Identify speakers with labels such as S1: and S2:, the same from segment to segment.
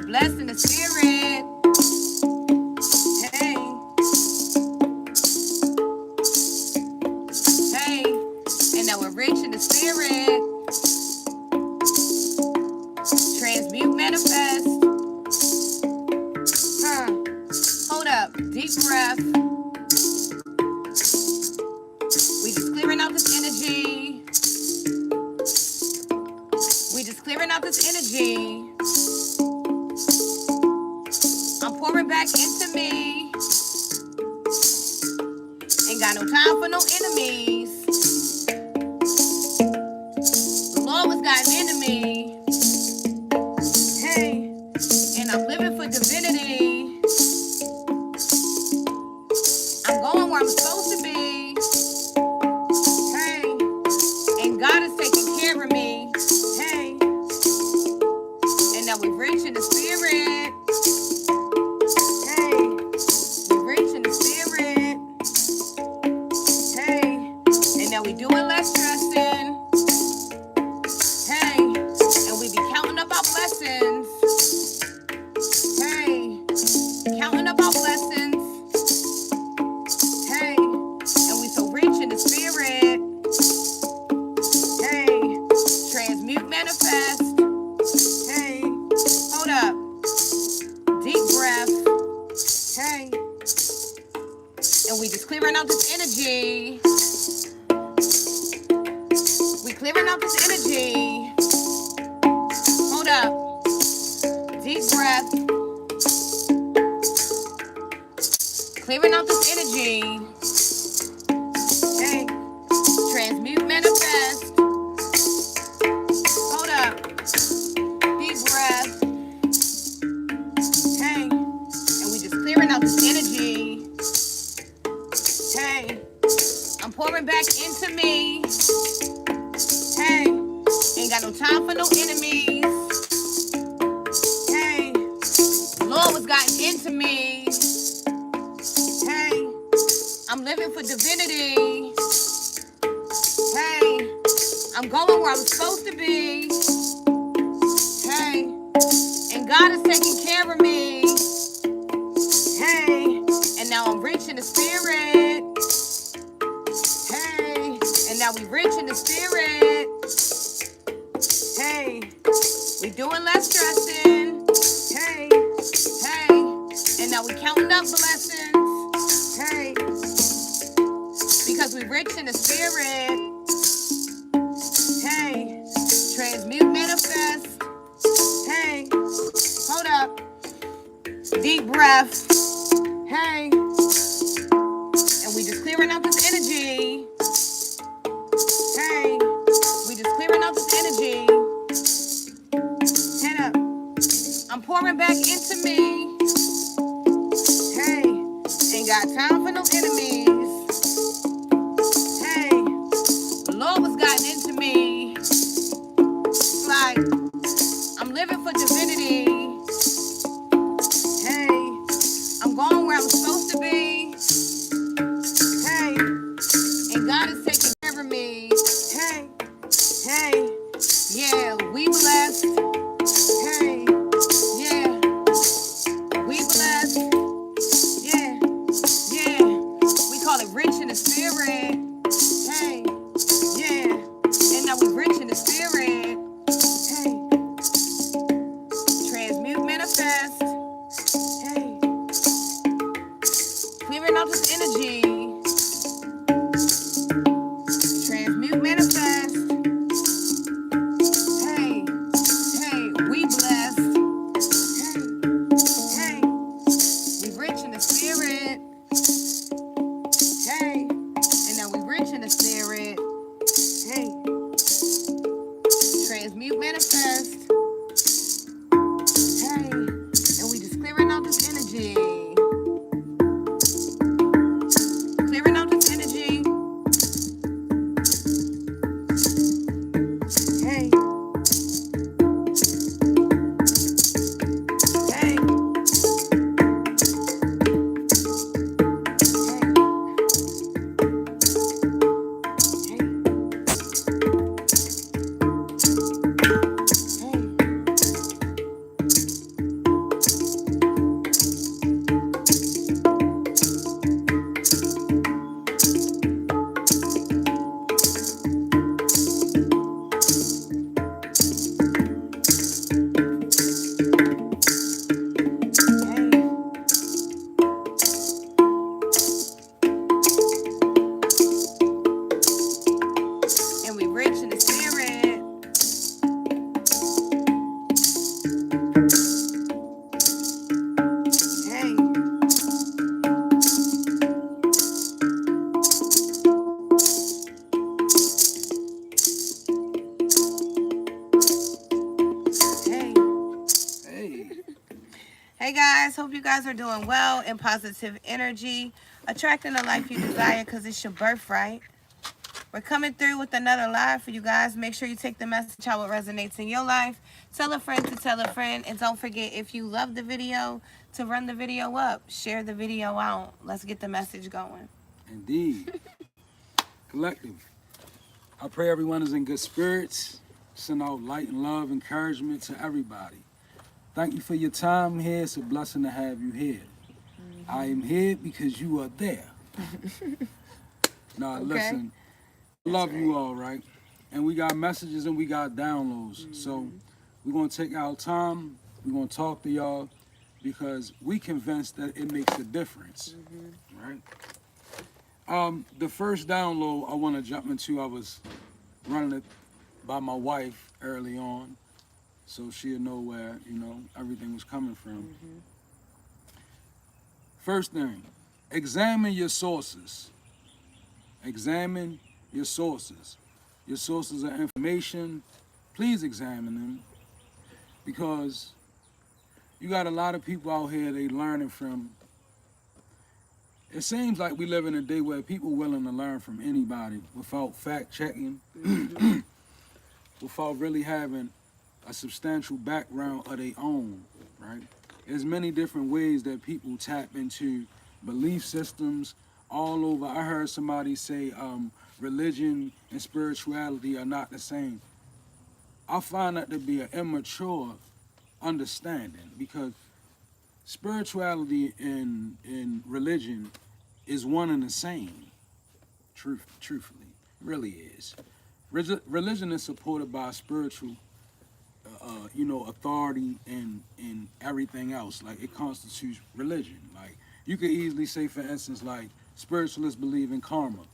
S1: Blessed in the spirit. Hey, hey, and now we're rich in the spirit. Transmute, manifest. Hold up, deep breath. We just clearing out this energy. We just clearing out this energy. I'm pouring back into me. Ain't got no time for no enemies. The Lord was guiding into me. Hey, and I'm living for divinity. I'm going where I'm supposed to be. Hey, and God is taking care of me. Hey, and now we're rich in the spirit. Now we doing less stressing. Hey, and we be counting up our blessings. Hey, counting up our blessings. Hey, and we so rich in the spirit. Hey, transmute, manifest. Hey, hold up. Deep breath. Hey, and we just clearing out this energy. Clearing out this energy. Hold up. Deep breath. Clearing out this energy. Okay. Transmute, manifest. Hold up. Deep breath. Okay. And we just clearing out this energy. Okay. I'm pouring back into me. Hey, ain't got no time for no enemies. Hey, the Lord was gotten into me. Hey, I'm living for divinity. Hey, I'm going where I'm supposed to be. Hey, and God is taking care of me. Hey, and now I'm rich in the spirit. Hey, and now we rich in the spirit. Hey, we doing less stressing. Hey, hey, and now we counting up blessings. Hey, because we rich in the spirit. Hey, transmute, manifest. Hey, hold up. Deep breath. Hey, and we just clearing out this energy. Hey, we just clearing out this energy. Head up. I'm pouring back into me. Hey, ain't got time for no enemies. Hey, the Lord was gotten into me. Like, I'm living for divinity. Hey, I'm going where I'm supposed to be. Hey, and God is taking care of me. Hey, hey, yeah, we blessed. Hey, yeah, we blessed. guys are doing well in positive energy, attracting the life you desire because it's your birthright. We're coming through with another live for you guys. Make sure you take the message how it resonates in your life. Tell a friend to tell a friend. And don't forget, if you love the video, to run the video up. Share the video out. Let's get the message going.
S2: Indeed. Collective. I pray everyone is in good spirits. Send out light and love, encouragement to everybody. Thank you for your time here. It's a blessing to have you here. I am here because you are there. Now, listen, I love you all, right? And we got messages and we got downloads. So we're going to take our time. We're going to talk to y'all because we convinced that it makes a difference, right? The first download I want to jump into, I was running it by my wife early on, so she'll know where, everything was coming from. First thing, examine your sources. Examine your sources. Your sources of information, please examine them, because you got a lot of people out here they learning from. It seems like we live in a day where people willing to learn from anybody without fact checking, without really having a substantial background of their own, right? There's many different ways that people tap into belief systems all over. I heard somebody say religion and spirituality are not the same. I find that to be an immature understanding, because spirituality and religion is one and the same. Truthfully, really is. Religion is supported by spiritual, authority and everything else. Like, it constitutes religion. Like, you could easily say, for instance, like, spiritualists believe in karma.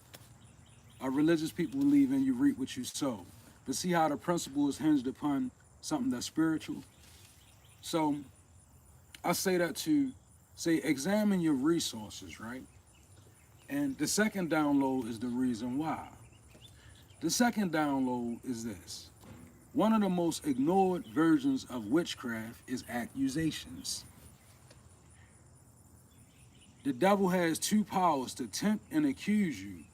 S2: Religious people believe in you reap what you sow. But see how the principle is hinged upon something that's spiritual? So I say that to say, examine your resources, right? And the second download is the reason why. The second download is this. One of the most ignored versions of witchcraft is accusations. The devil has two powers: to tempt and accuse you.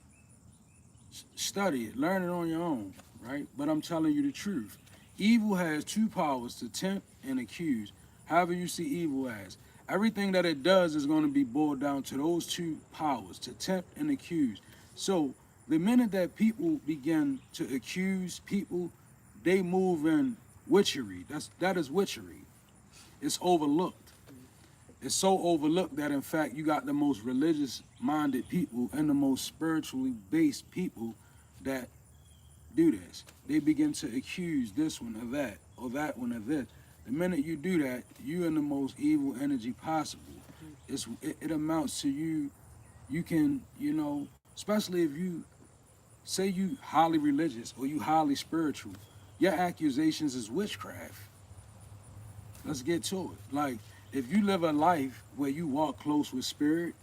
S2: Study it, learn it on your own, right? But I'm telling you the truth. Evil has two powers: to tempt and accuse. However you see evil as. Everything that it does is going to be boiled down to those two powers: to tempt and accuse. So the minute that people begin to accuse people, they move in witchery. That is witchery. It's overlooked. It's so overlooked that, in fact, you got the most religious-minded people and the most spiritually based people that do this. They begin to accuse this one of that, or that one of this. The minute you do that, you're in the most evil energy possible. It amounts to you can, especially if you say you highly religious or you highly spiritual, your accusations is witchcraft. Let's get to it. Like, if you live a life where you walk close with spirit,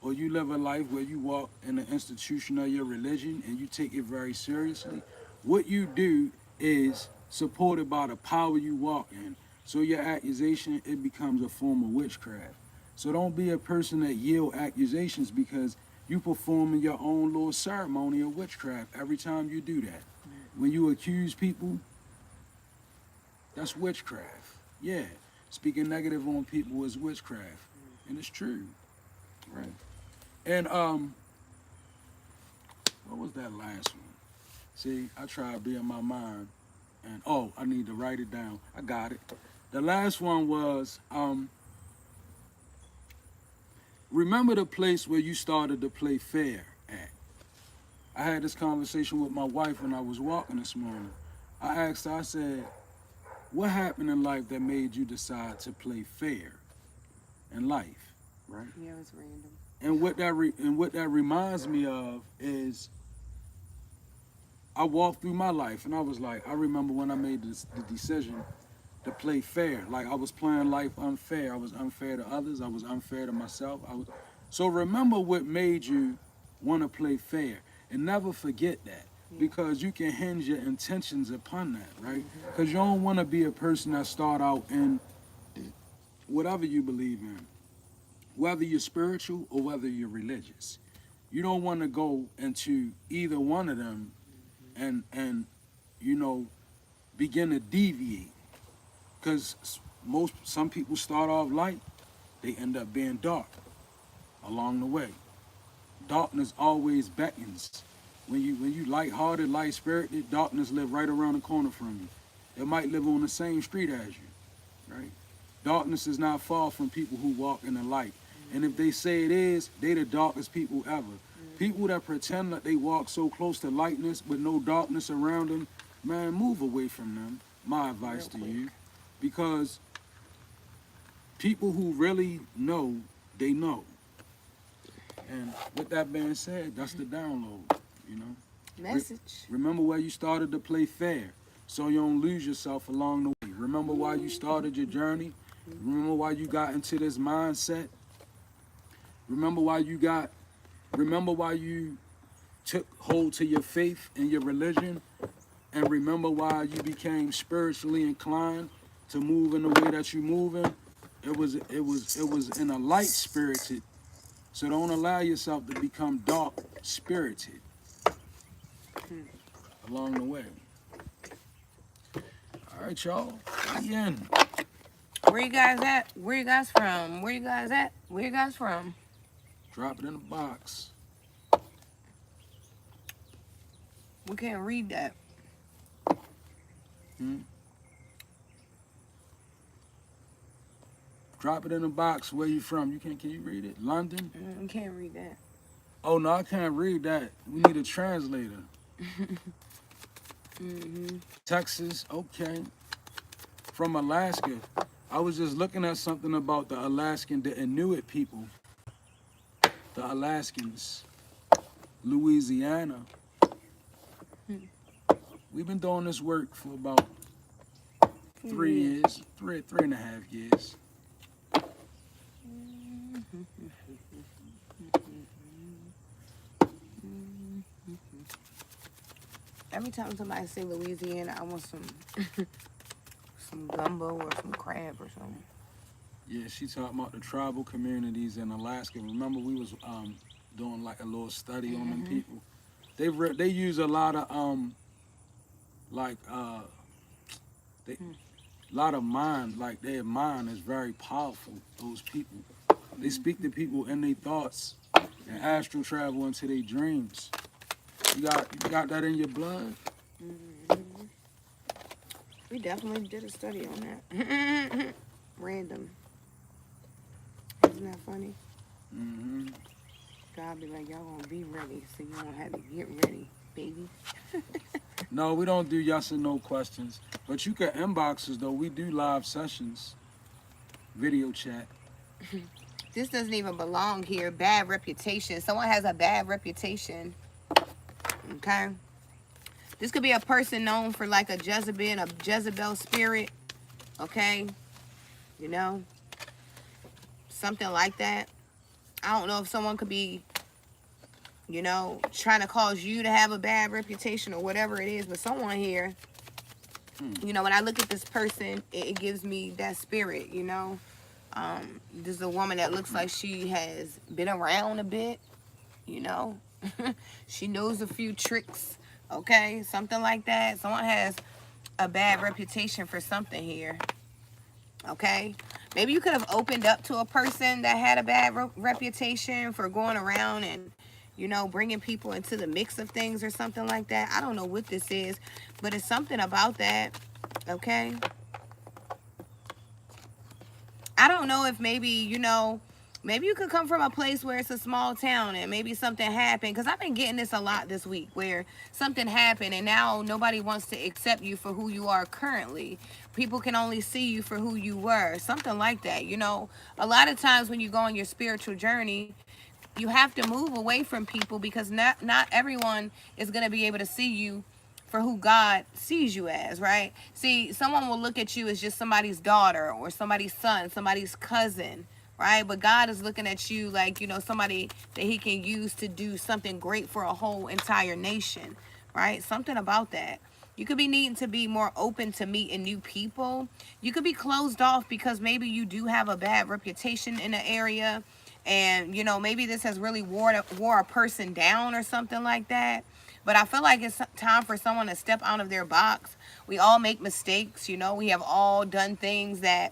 S2: or you live a life where you walk in the institution of your religion and you take it very seriously, what you do is supported by the power you walk in. So your accusation, it becomes a form of witchcraft. So don't be a person that yield accusations, because you performing your own little ceremony of witchcraft every time you do that. When you accuse people, that's witchcraft. Yeah, speaking negative on people is witchcraft, and it's true, right? And what was that last one? See, I try to be in my mind, and I need to write it down. I got it. The last one was, remember the place where you started to play fair at. I had this conversation with my wife when I was walking this morning. I asked her, I said, what happened in life that made you decide to play fair in life, right?
S1: Yeah, it's random.
S2: And what that reminds me of is, I walked through my life and I was like, I remember when I made the decision to play fair. Like, I was playing life unfair. I was unfair to others. I was unfair to myself. So remember what made you want to play fair, and never forget that, because you can hinge your intentions upon that, right? Because you don't want to be a person that start out in whatever you believe in. whether you're spiritual or whether you're religious. You don't want to go into either one of them and you know, begin to deviate. Because some people start off light, they end up being dark along the way. Darkness always beckons. When you light-hearted, light-spirited, darkness live right around the corner from you. It might live on the same street as you, right? Darkness is not far from people who walk in the light. And if they say it is, they the darkest people ever. People that pretend that they walk so close to lightness with no darkness around them, man, move away from them. My advice to you. Because people who really know, they know. And with that being said, that's the download, you know.
S1: Message.
S2: Remember where you started to play fair, so you don't lose yourself along the way. Remember why you started your journey. Remember why you got into this mindset. Remember why you took hold to your faith and your religion. And remember why you became spiritually inclined to move in the way that you're moving. It was in a light spirited. So don't allow yourself to become dark spirited along the way. All right, y'all. Again.
S1: Where you guys at? Where you guys from? Where you guys at? Where you guys from?
S2: Drop it in the box.
S1: We can't read that.
S2: Drop it in the box. Where you from? Can you read it? London?
S1: We can't read that.
S2: Oh no, I can't read that. We need a translator. Texas, okay. From Alaska. I was just looking at something about the Inuit people. The Alaskans. Louisiana. We've been doing this work for about 3 years, three and a half years.
S1: Every time somebody say Louisiana, I want some gumbo or some crab or something.
S2: Yeah, she talking about the tribal communities in Alaska. Remember, we was doing like a little study on them people. They use a lot of lot of mind. Like their mind is very powerful. Those people, they speak to people in their thoughts and astral travel into their dreams. You got that in your blood?
S1: We definitely did a study on that. Random. Isn't that funny? God be like, y'all gonna be ready, so you won't have to get ready, baby.
S2: No, we don't do yes and no questions. But you can inbox us, though. We do live sessions, video chat.
S1: This doesn't even belong here. Bad reputation. Someone has a bad reputation. Okay? This could be a person known for like a Jezebel spirit. Okay? You know? Something like that. I don't know if someone could be, you know, trying to cause you to have a bad reputation or whatever it is. But someone here, you know, when I look at this person, it gives me that spirit, you know. This is a woman that looks like she has been around a bit, you know. She knows a few tricks, okay? Something like that. Someone has a bad reputation for something here, okay? Maybe you could have opened up to a person that had a bad reputation for going around and, you know, bringing people into the mix of things or something like that. I don't know what this is, but it's something about that, okay? I don't know if maybe, you know, maybe you could come from a place where it's a small town and maybe something happened. Because I've been getting this a lot this week where something happened and now nobody wants to accept you for who you are currently. People can only see you for who you were. Something like that, you know. A lot of times when you go on your spiritual journey, you have to move away from people because not everyone is going to be able to see you for who God sees you as, right? See, someone will look at you as just somebody's daughter or somebody's son, somebody's cousin, right? But God is looking at you like, you know, somebody that he can use to do something great for a whole entire nation, right? Something about that. You could be needing to be more open to meeting new people. You could be closed off because maybe you do have a bad reputation in the area And, you know, maybe this has really wore a person down or something like that. But I feel like it's time for someone to step out of their box. We all make mistakes, you know. We have all done things that,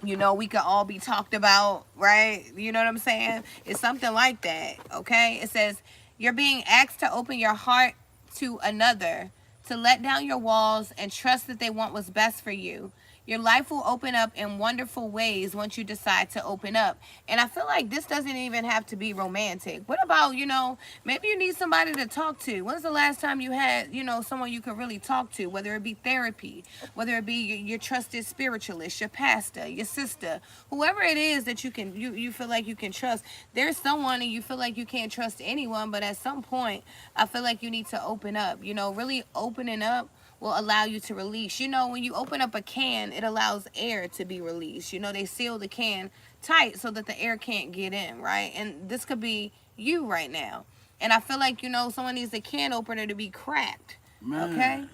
S1: you know, we could all be talked about, right? You know what I'm saying? It's something like that, okay? It says, you're being asked to open your heart to another, to let down your walls and trust that they want what's best for you. Your life will open up in wonderful ways once you decide to open up. And I feel like this doesn't even have to be romantic. What about, you know, maybe you need somebody to talk to. When's the last time you had, you know, someone you could really talk to, whether it be therapy, whether it be your trusted spiritualist, your pastor, your sister, whoever it is that you feel like you can trust. There's someone and you feel like you can't trust anyone, but at some point, I feel like you need to open up. You know, really opening up will allow you to release. You know, when you open up a can, it allows air to be released. You know, they seal the can tight so that the air can't get in, right? And this could be you right now. And I feel like, you know, someone needs a can opener to be cracked.
S2: Man.
S1: Okay?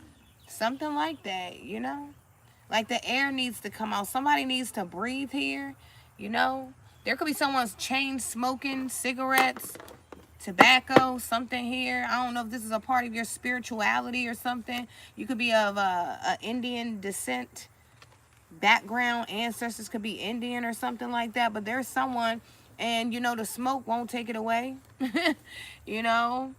S1: Something like that, you know? Like the air needs to come out. Somebody needs to breathe here, you know? There could be someone's chain smoking cigarettes, tobacco, something here. I don't know if this is a part of your spirituality or something. You could be of a Indian descent background. Ancestors could be Indian or something like that. But there's someone, and you know, the smoke won't take it away. You know,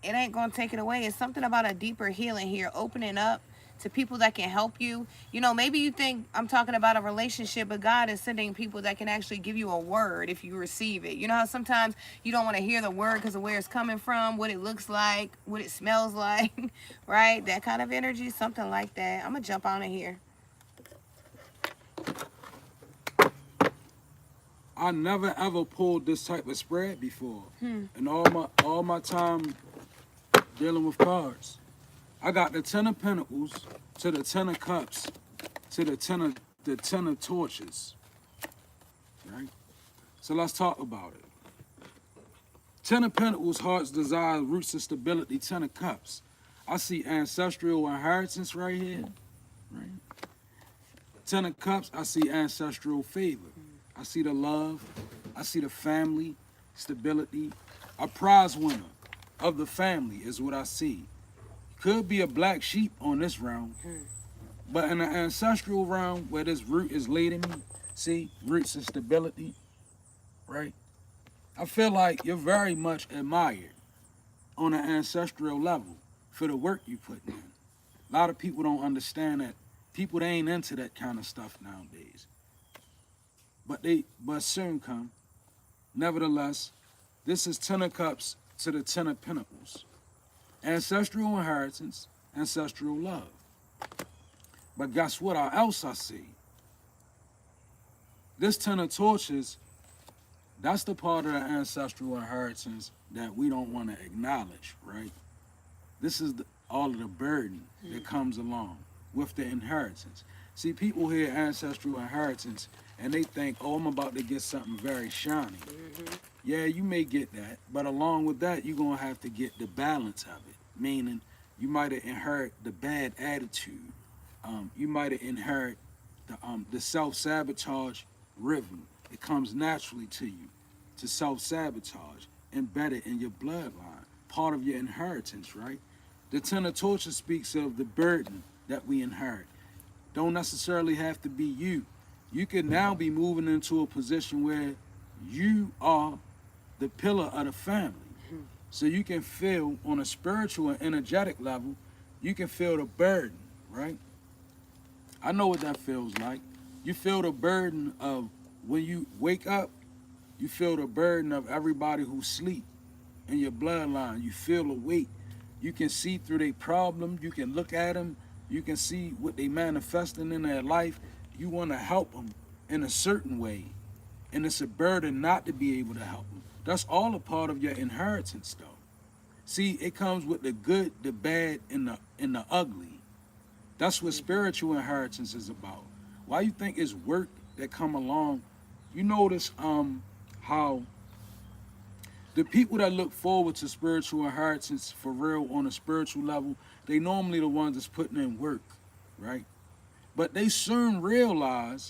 S1: it ain't gonna take it away. It's something about a deeper healing here, opening up to people that can help you. You know, maybe you think I'm talking about a relationship, but God is sending people that can actually give you a word if you receive it. You know how sometimes you don't want to hear the word because of where it's coming from, what it looks like, what it smells like, right? That kind of energy, something like that. I'm gonna jump on in here.
S2: I never ever pulled this type of spread before. In all my time dealing with cards. I got the 10 of Pentacles to the 10 of Cups to the 10 of Torches. Right? So let's talk about it. 10 of Pentacles, heart's desire, roots of stability. 10 of Cups. I see ancestral inheritance right here. Right? 10 of Cups, I see ancestral favor. I see the love. I see the family, stability. A prize winner of the family is what I see. Could be a black sheep on this round, but in the ancestral realm where this root is leading me, see, roots of stability, right? I feel like you're very much admired on an ancestral level for the work you put in. A lot of people don't understand that. People, they ain't into that kind of stuff nowadays. But soon come. Nevertheless, this is 10 of Cups to the 10 of Pentacles. Ancestral inheritance, ancestral love. But guess what else I see? This 10 of Torches, that's the part of the ancestral inheritance that we don't want to acknowledge, right? This is all of the burden that comes along with the inheritance. See, people hear ancestral inheritance and they think, oh, I'm about to get something very shiny. Yeah, you may get that, but along with that, you're going to have to get the balance of it, meaning you might inherit the bad attitude. You might inherit the self-sabotage rhythm. It comes naturally to you to self-sabotage, embedded in your bloodline, part of your inheritance, right? The 10 of Torches speaks of the burden that we inherit. Don't necessarily have to be you. You can now be moving into a position where you are the pillar of the family. So you can feel on a spiritual and energetic level, you can feel the burden, right? I know what that feels like. You feel the burden of when you wake up, you feel the burden of everybody who sleep in your bloodline. You feel the weight. You can see through their problem. You can look at them. You can see what they manifesting in their life. You want to help them in a certain way. And it's a burden not to be able to help them. That's all a part of your inheritance, though. See, it comes with the good, the bad, and the ugly. That's what spiritual inheritance is about. Why you think it's work that come along? You notice how the people that look forward to spiritual inheritance for real on a spiritual level, they normally the ones that's putting in work, right? But they soon realize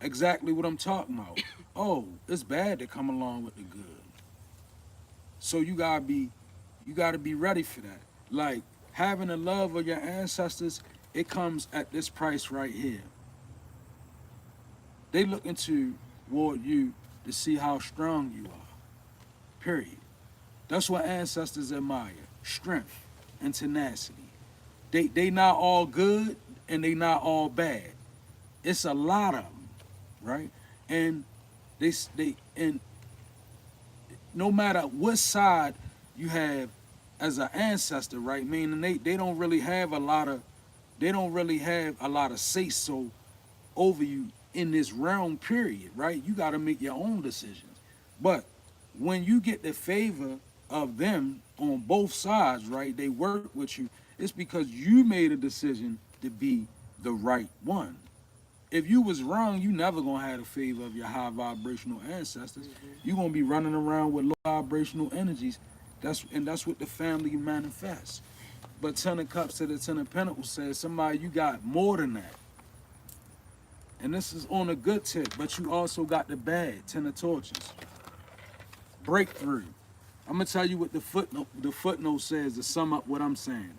S2: exactly what I'm talking about. oh, it's bad to come along with the good. So you gotta be ready for that. Like having the love of your ancestors, it comes at this price right here. They looking toward you to see how strong you are. Period. That's what ancestors admire. Strength and tenacity. They not all good and they not all bad. It's a lot of them, right? And and no matter what side you have as an ancestor, right? Meaning they don't really have a lot of say so over you in this realm, period, right? You got to make your own decisions. But when you get the favor of them on both sides, right? They work with you. It's because you made a decision to be the right one. If you was wrong, you never gonna have the favor of your high vibrational ancestors. You're gonna be running around with low vibrational energies. That's what the family manifests. But Ten of Cups to the Ten of Pentacles says somebody you got more than that. And this is on a good tip, but you also got the bad, Ten of Torches. Breakthrough. I'm gonna tell you what the footnote says to sum up what I'm saying.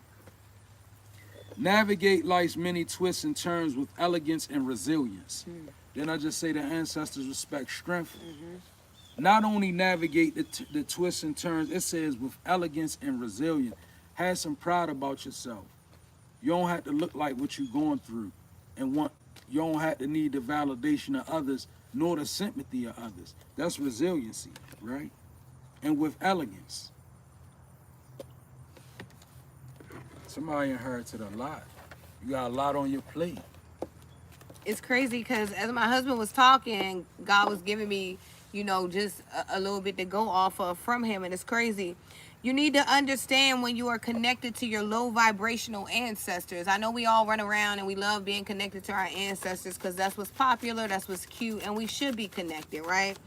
S2: Navigate life's many twists and turns with elegance and resilience. Then I just say the ancestors respect strength. Not only navigate the twists and turns, it says with elegance and resilience. Have some pride about yourself. You don't have to look like what you're going through and you don't have to need the validation of others nor the sympathy of others. That's resiliency, right? And with elegance. Somebody inherited a lot. You got a lot on your plate.
S1: It's crazy because as my husband was talking, God was giving me, just a little bit to go off of from him. And it's crazy. You need to understand when you are connected to your low vibrational ancestors. I know we all run around and we love being connected to our ancestors because that's what's popular, that's what's cute, and we should be connected, right?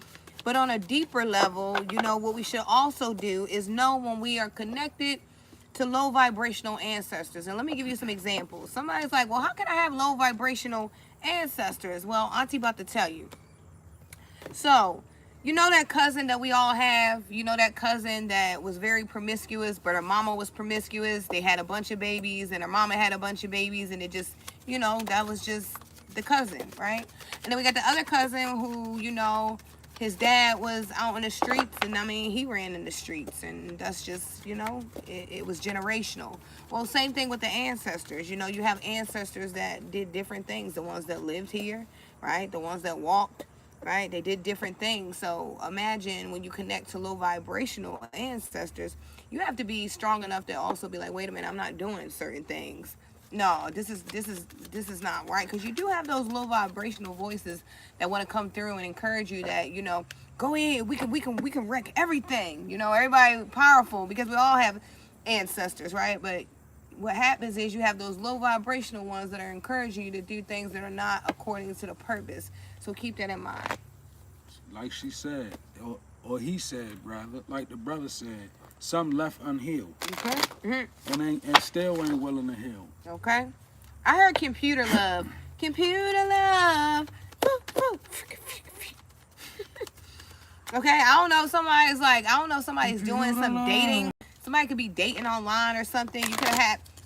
S1: But on a deeper level, what we should also do is know when we are connected to low vibrational ancestors. And let me give you some examples. Somebody's like, well, how can I have low vibrational ancestors? Well, Auntie about to tell you. So, that cousin that we all have, that cousin that was very promiscuous, but her mama was promiscuous. They had a bunch of babies and her mama had a bunch of babies, and it just, that was just the cousin, right? And then we got the other cousin who, his dad was out in the streets, and he ran in the streets, and that's just, it was generational. Well, same thing with the ancestors. You have ancestors that did different things. The ones that lived here, right? The ones that walked, right? They did different things. So imagine when you connect to low vibrational ancestors, you have to be strong enough to also be like, wait a minute, I'm not doing certain things. No, this is not right, because you do have those low vibrational voices that want to come through and encourage you that, go ahead, we can wreck everything. Everybody powerful because we all have ancestors, right? But what happens is you have those low vibrational ones that are encouraging you to do things that are not according to the purpose. So keep that in mind.
S2: Like she said, or he said, rather, like the brother said, some left unhealed.
S1: Okay.
S2: And still ain't willing to heal.
S1: Okay. I heard computer love. Computer love. Okay, I don't know. Somebody's doing some dating. Somebody could be dating online or something.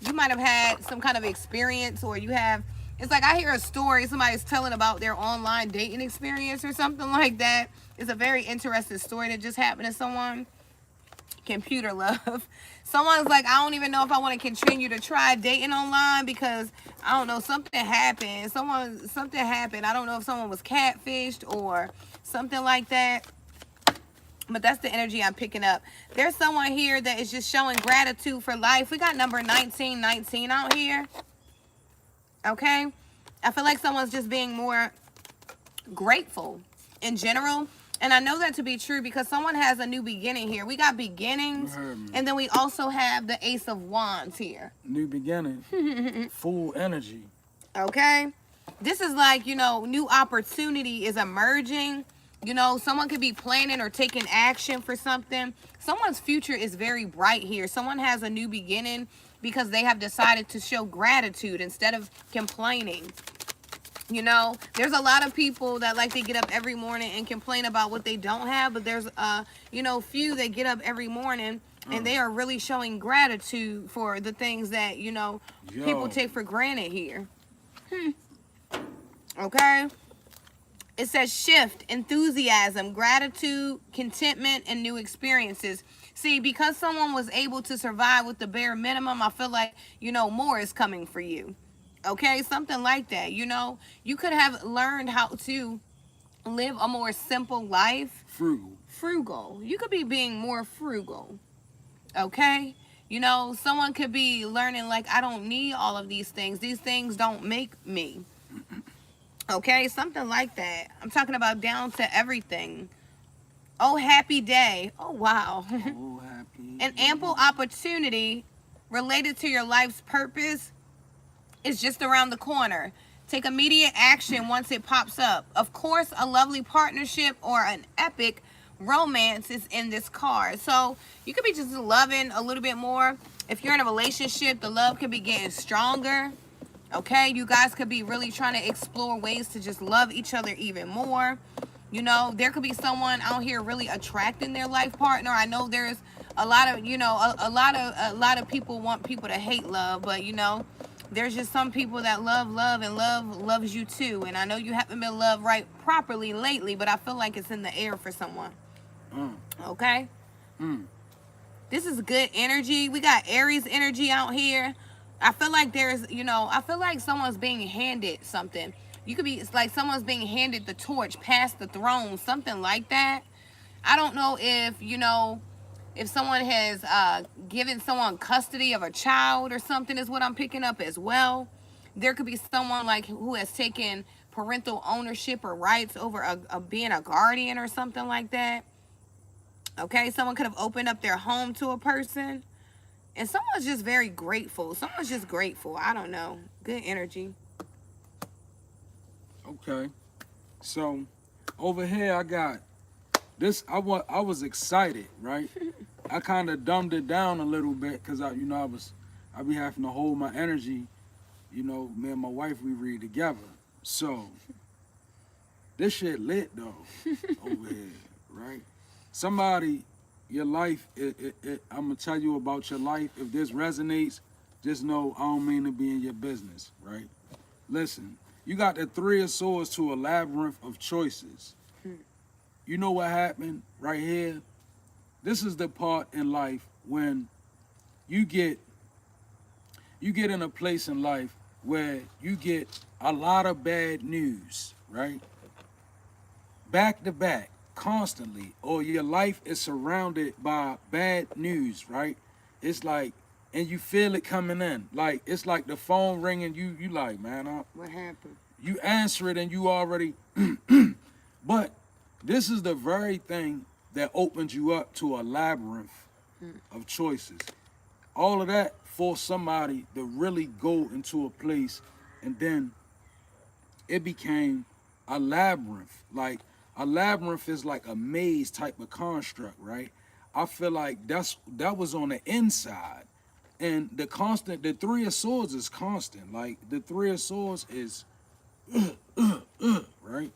S1: You might have had some kind of experience, or it's like I hear a story somebody's telling about their online dating experience or something like that. It's a very interesting story that just happened to someone. Computer love. Someone's like, I don't even know if I want to continue to try dating online because I don't know, something happened. Something happened. I don't know if someone was catfished or something like that. But that's the energy I'm picking up. There's someone here that is just showing gratitude for life. We got number 1919 out here. Okay? I feel like someone's just being more grateful in general. And I know that to be true because someone has a new beginning here. We got beginnings, and then we also have the Ace of Wands here.
S2: New beginning, full energy.
S1: Okay? This is like, new opportunity is emerging. Someone could be planning or taking action for something. Someone's future is very bright here. Someone has a new beginning because they have decided to show gratitude instead of complaining. You know, there's a lot of people that like to get up every morning and complain about what they don't have, but there's you know, few that get up every morning and they are really showing gratitude for the things that, you know, people
S2: Yo,
S1: take for granted here. Okay? It says shift, enthusiasm, gratitude, contentment, and new experiences. See, because someone was able to survive with the bare minimum, I feel like, you know, more is coming for you. Okay? Something like that. You know, you could have learned how to live a more simple life.
S2: frugal.
S1: Frugal. You could be being more frugal. Okay? You know, someone could be learning, like, I don't need all of these things. These things don't make me. Okay, something like that. I'm talking about down to everything. Oh, happy day. Oh, wow.
S2: Oh, happy.
S1: An ample opportunity related to your life's purpose is just around the corner. Take immediate action once it pops up. Of course, a lovely partnership or an epic romance is in this card. So you could be just loving a little bit more. If you're in a relationship, the love could be getting stronger. Okay, you guys could be really trying to explore ways to just love each other even more. You know, there could be someone out here really attracting their life partner. I know there's a lot of, you know, a lot of people want people to hate love, but you know, there's just some people that love and love loves you too. And I know you haven't been loved right properly lately, but I feel like it's in the air for someone. Okay? This is good energy. We got Aries energy out here. I feel like there's, you know, I feel like someone's being handed something. You could be, it's like someone's being handed the torch, past the throne, something like that. I don't know if, you know, if someone has given someone custody of a child or something is what I'm picking up as well. There could be someone like who has taken parental ownership or rights over being a guardian or something like that. Okay, someone could have opened up their home to a person. And someone's just very grateful. Someone's just grateful. I don't know. Good energy.
S2: Okay. So over here I got this. I was excited, right? I kind of dumbed it down a little bit because I be having to hold my energy. You know, me and my wife, we read together. So this shit lit though over here, right? Somebody, your life, I'm gonna tell you about your life. If this resonates, just know I don't mean to be in your business, right? Listen, you got the Three of Swords to a labyrinth of choices. You know what happened right here? This is the part in life when you get in a place in life where you get a lot of bad news, right? Back to back, constantly, or your life is surrounded by bad news, right? It's like, and you feel it coming in. Like, it's like the phone ringing, you like, man,
S1: What happened?
S2: you answer it and you already, but this is the very thing that opens you up to a labyrinth of choices. All of that for somebody to really go into a place, and then it became a labyrinth. Like a labyrinth is like a maze type of construct, right? I feel like that was on the inside. And the Three of Swords is constant. Like the Three of Swords is right?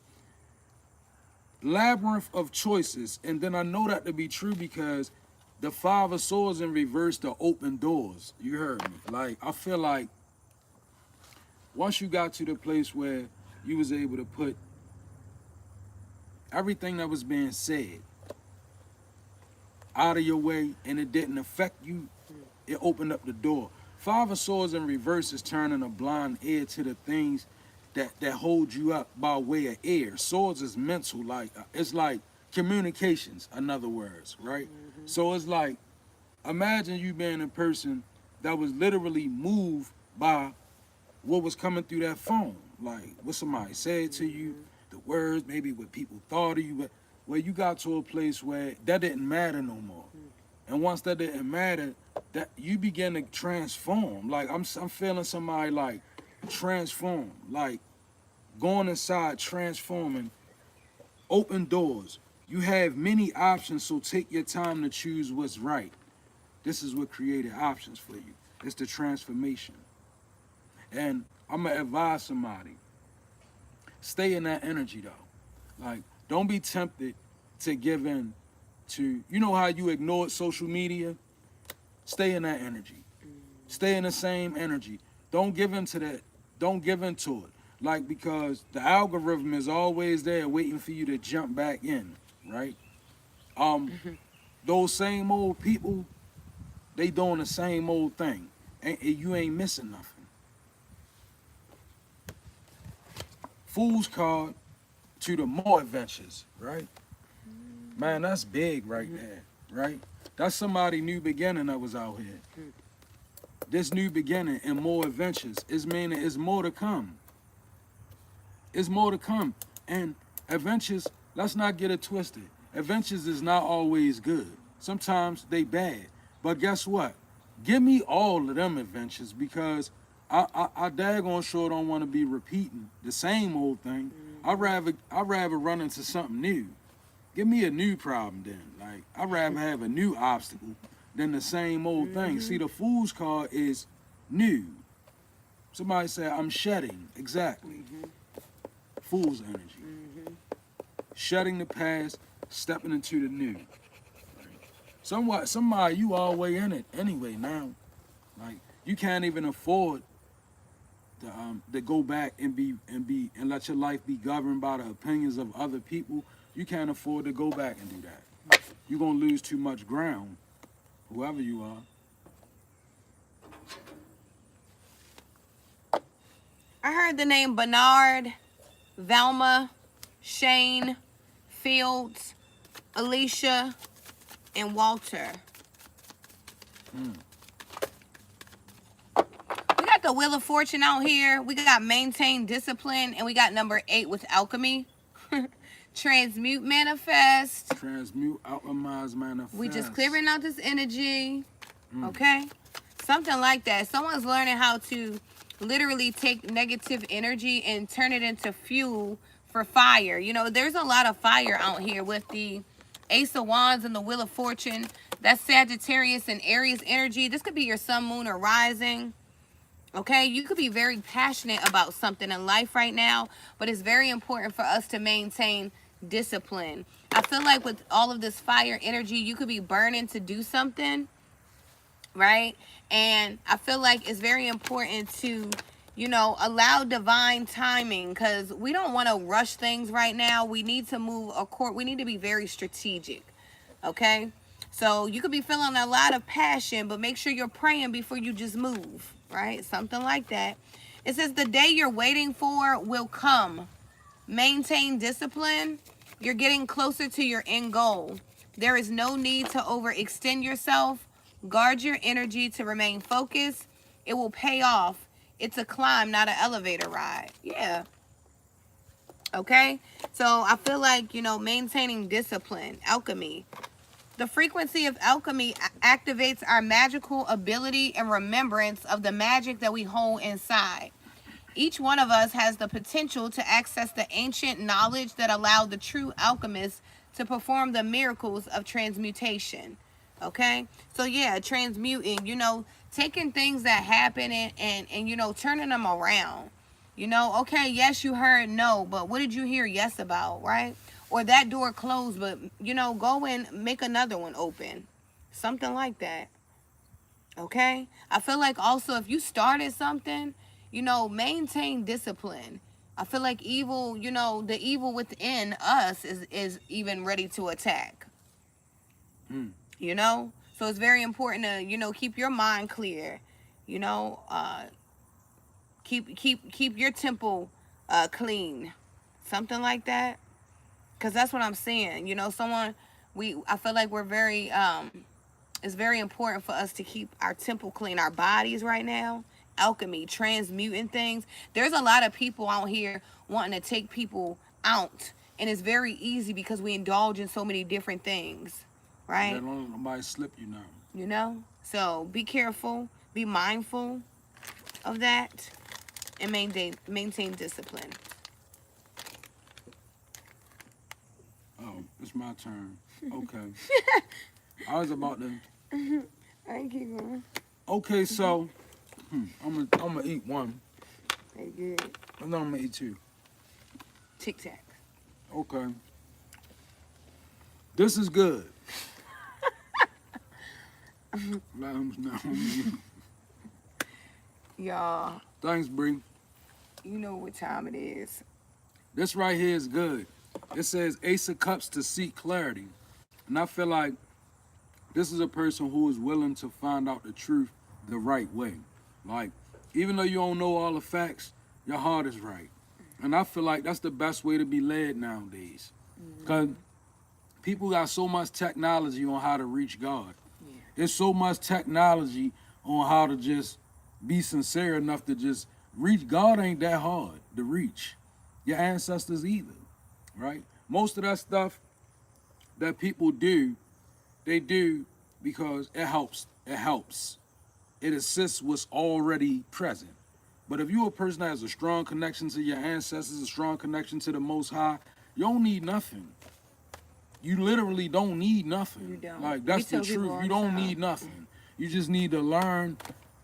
S2: Labyrinth of choices. And then I know that to be true because the Five of Swords in reverse, the open doors. You heard me. Like, I feel like once you got to the place where you was able to put everything that was being said out of your way and it didn't affect you, it opened up the door. Five of Swords in reverse is turning a blind ear to the things that hold you up by way of air. Swords is mental, like it's like communications, in other words, right? So it's like, imagine you being a person that was literally moved by what was coming through that phone, like what somebody said to you, the words, maybe what people thought of you, but where you got to a place where that didn't matter no more. And once that didn't matter, that you begin to transform. Like I'm feeling somebody like transform, like going inside, transforming, open doors. You have many options, so take your time to choose what's right. This is what created options for you. It's the transformation. And I'm gonna advise somebody. stay in that energy though. Like, don't be tempted to give in to, you know how you ignored social media? Stay in that energy. Stay in the same energy. Don't give in to that. Don't give in to it. Like, because the algorithm is always there waiting for you to jump back in, right? Those same old people, they doing the same old thing. And you ain't missing nothing. Fool's card to the more adventures, right? Man, that's big right there, right? That's somebody new beginning that was out here. This new beginning and more adventures is meaning it's more to come. It's more to come. And adventures, let's not get it twisted. Adventures is not always good. Sometimes they bad. But guess what? Give me all of them adventures, because I daggone sure don't want to be repeating the same old thing. I'd rather run into something new. Give me a new problem then. Like, I'd rather have a new obstacle than the same old thing. See, the Fool's card is new. Somebody said, I'm shedding. Exactly. Fool's energy. Shedding the past, stepping into the new. Somebody, you all way in it anyway now. Like, you can't even afford to go back and let your life be governed by the opinions of other people. You can't afford to go back and do that. You're gonna lose too much ground, whoever you are.
S1: I heard the name Bernard, Velma, Shane, Fields, Alicia, and Walter. We got the Wheel of Fortune out here. We got Maintain Discipline, and we got number 8 with Alchemy. Transmute, Manifest.
S2: Transmute, alchemize, manifest.
S1: We just clearing out this energy. Okay? Something like that. Someone's learning how to literally take negative energy and turn it into fuel for fire. You know, there's a lot of fire out here with the Ace of Wands and the Wheel of Fortune. That's Sagittarius and Aries energy. This could be your sun, moon, or rising. Okay, you could be very passionate about something in life right now, but it's very important for us to maintain discipline. I feel like with all of this fire energy, you could be burning to do something, right? And I feel like it's very important to, you know, allow divine timing, because we don't want to rush things right now. We need to move we need to be very strategic, okay? So you could be feeling a lot of passion, but make sure you're praying before you just move, right? Something like that. It says the day you're waiting for will come. Maintain discipline. You're getting closer to your end goal. There is no need to overextend yourself. Guard your energy to remain focused. It will pay off. It's a climb, not an elevator ride. Yeah. Okay? So I feel like, you know, maintaining discipline, alchemy. The frequency of alchemy activates our magical ability and remembrance of the magic that we hold inside. Each one of us has the potential to access the ancient knowledge that allowed the true alchemists to perform the miracles of transmutation. Okay? So yeah, transmuting, you know, taking things that happen and you know, turning them around. You know, okay, yes, you heard no, but what did you hear yes about, right? Or that door closed, but, you know, go and make another one open. Something like that. Okay? I feel like also if you started something, you know, maintain discipline. I feel like evil, you know, the evil within us is even ready to attack. You know? So it's very important to, you know, keep your mind clear. You know, keep your temple clean. Something like that. Because that's what I'm saying. You know, I feel like we're very, it's very important for us to keep our temple clean, our bodies right now. Alchemy, transmuting things. There's a lot of people out here wanting to take people out. And it's very easy because we indulge in so many different things. Right?
S2: Don't let nobody slip you now.
S1: You know? So be careful. Be mindful of that. And maintain discipline.
S2: Oh, it's my turn. Okay. I was about to.
S1: I keep going.
S2: Okay, so I'm gonna eat one.
S1: Very good.
S2: And then I'm gonna eat two.
S1: Tic Tac.
S2: Okay. This is good. Lambs now.
S1: Y'all,
S2: Thanks, Bree.
S1: you know what time it is.
S2: This right here is good. It says Ace of Cups to seek clarity. And I feel like this is a person who is willing to find out the truth the right way. Like, even though you don't know all the facts, your heart is right. And I feel like that's the best way to be led nowadays. Because people got so much technology on how to reach God.
S1: Yeah.
S2: There's so much technology on how to just be sincere enough to just reach. God ain't that hard to reach. Your ancestors either, right? Most of that stuff that people do, they do because it helps. It helps. It assists what's already present. But if you're a person that has a strong connection to your ancestors, a strong connection to the Most High, you don't need nothing. You literally don't need nothing.
S1: You don't.
S2: Like,
S1: We
S2: that's the
S1: tell people
S2: truth.
S1: all
S2: You
S1: the
S2: don't
S1: time.
S2: need nothing. You just need to learn.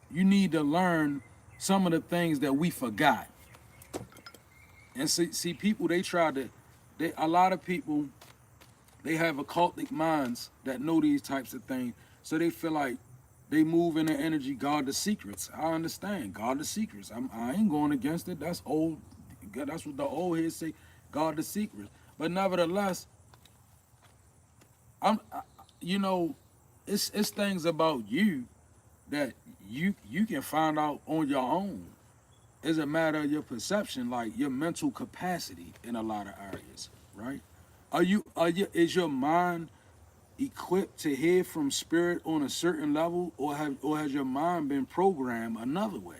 S2: You need to learn some of the things that we forgot. And see people, a lot of people, they have occultic minds that know these types of things. So they feel like they move in their energy, guard the secrets. I understand, guard the secrets. I ain't going against it. That's old. That's what the old heads say, guard the secrets. But nevertheless, you know, it's things about you that you can find out on your own. It's a matter of your perception, like your mental capacity in a lot of areas, right? Is your mind equipped to hear from spirit on a certain level, or has your mind been programmed another way?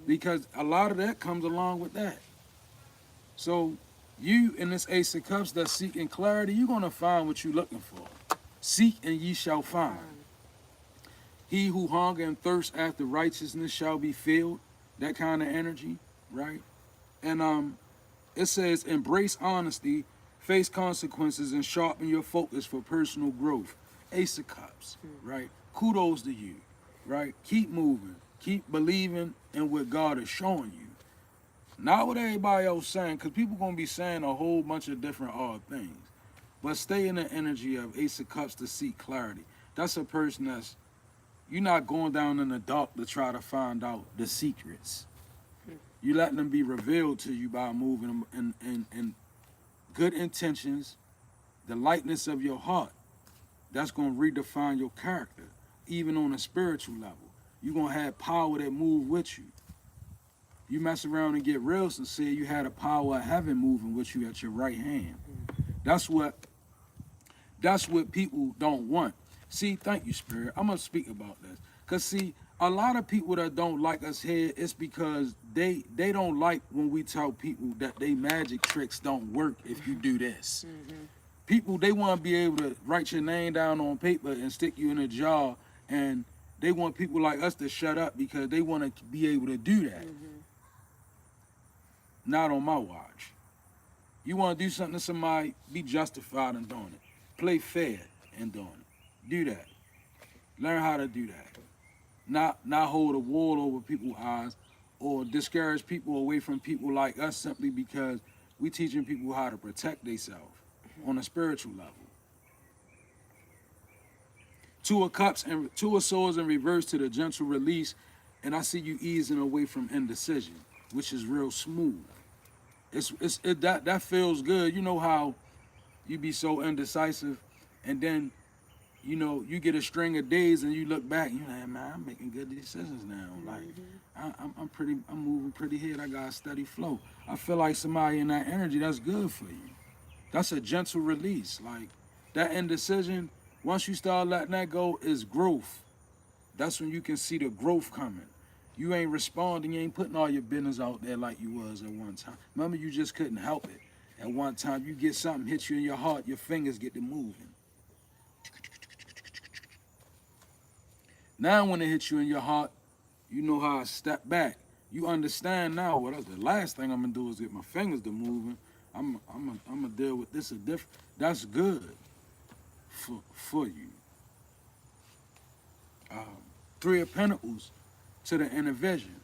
S2: Because a lot of that comes along with that. So you in this Ace of Cups that's seeking clarity, you're gonna find what you're looking for. Seek and ye shall find. He who hunger and thirst after righteousness shall be filled. That kind of energy, right? And it says embrace honesty, face consequences, and sharpen your focus for personal growth. Ace of Cups, right? Kudos to you, right? Keep moving, keep believing in what God is showing you. Not what everybody else saying, because people gonna be saying a whole bunch of different odd things. But stay in the energy of Ace of Cups to seek clarity. That's a person that's, you're not going down in the dark to try to find out the secrets. You letting them be revealed to you by moving them in good intentions, the lightness of your heart. That's going to redefine your character, even on a spiritual level. You're going to have power that move with you. You mess around and get real sincere, you had a power of heaven moving with you at your right hand. That's what people don't want. See, thank you, Spirit. I'm going to speak about this. Because, see, a lot of people that don't like us here, it's because they don't like when we tell people that they magic tricks don't work if you do this. People, they want to be able to write your name down on paper and stick you in a jar, and they want people like us to shut up because they want to be able to do that. Not on my watch. You want to do something to somebody, be justified in doing it. Play fair in doing it. Do that. Learn how to do that. Not hold a wall over people's eyes or discourage people away from people like us simply because we teaching people how to protect themselves on a spiritual level. Two of Cups and Two of Swords in reverse to the gentle release, and I see you easing away from indecision, which is real smooth. That feels good. You know how you be so indecisive, and then you know you get a string of days, and you look back, and you're like, man, I'm making good decisions now. Like I'm moving pretty here. I got a steady flow. I feel like somebody in that energy, that's good for you. That's a gentle release. Like that indecision, once you start letting that go, is growth. That's when you can see the growth coming. You ain't responding, you ain't putting all your business out there like you was at one time. Remember, you just couldn't help it. At one time, you get something hit you in your heart, your fingers get to moving. Now when it hits you in your heart, you know how to step back. You understand now, well, that's the last thing I'm gonna do is get my fingers to moving. I'm gonna deal with this a different. That's good for you. Three of Pentacles to the inner vision.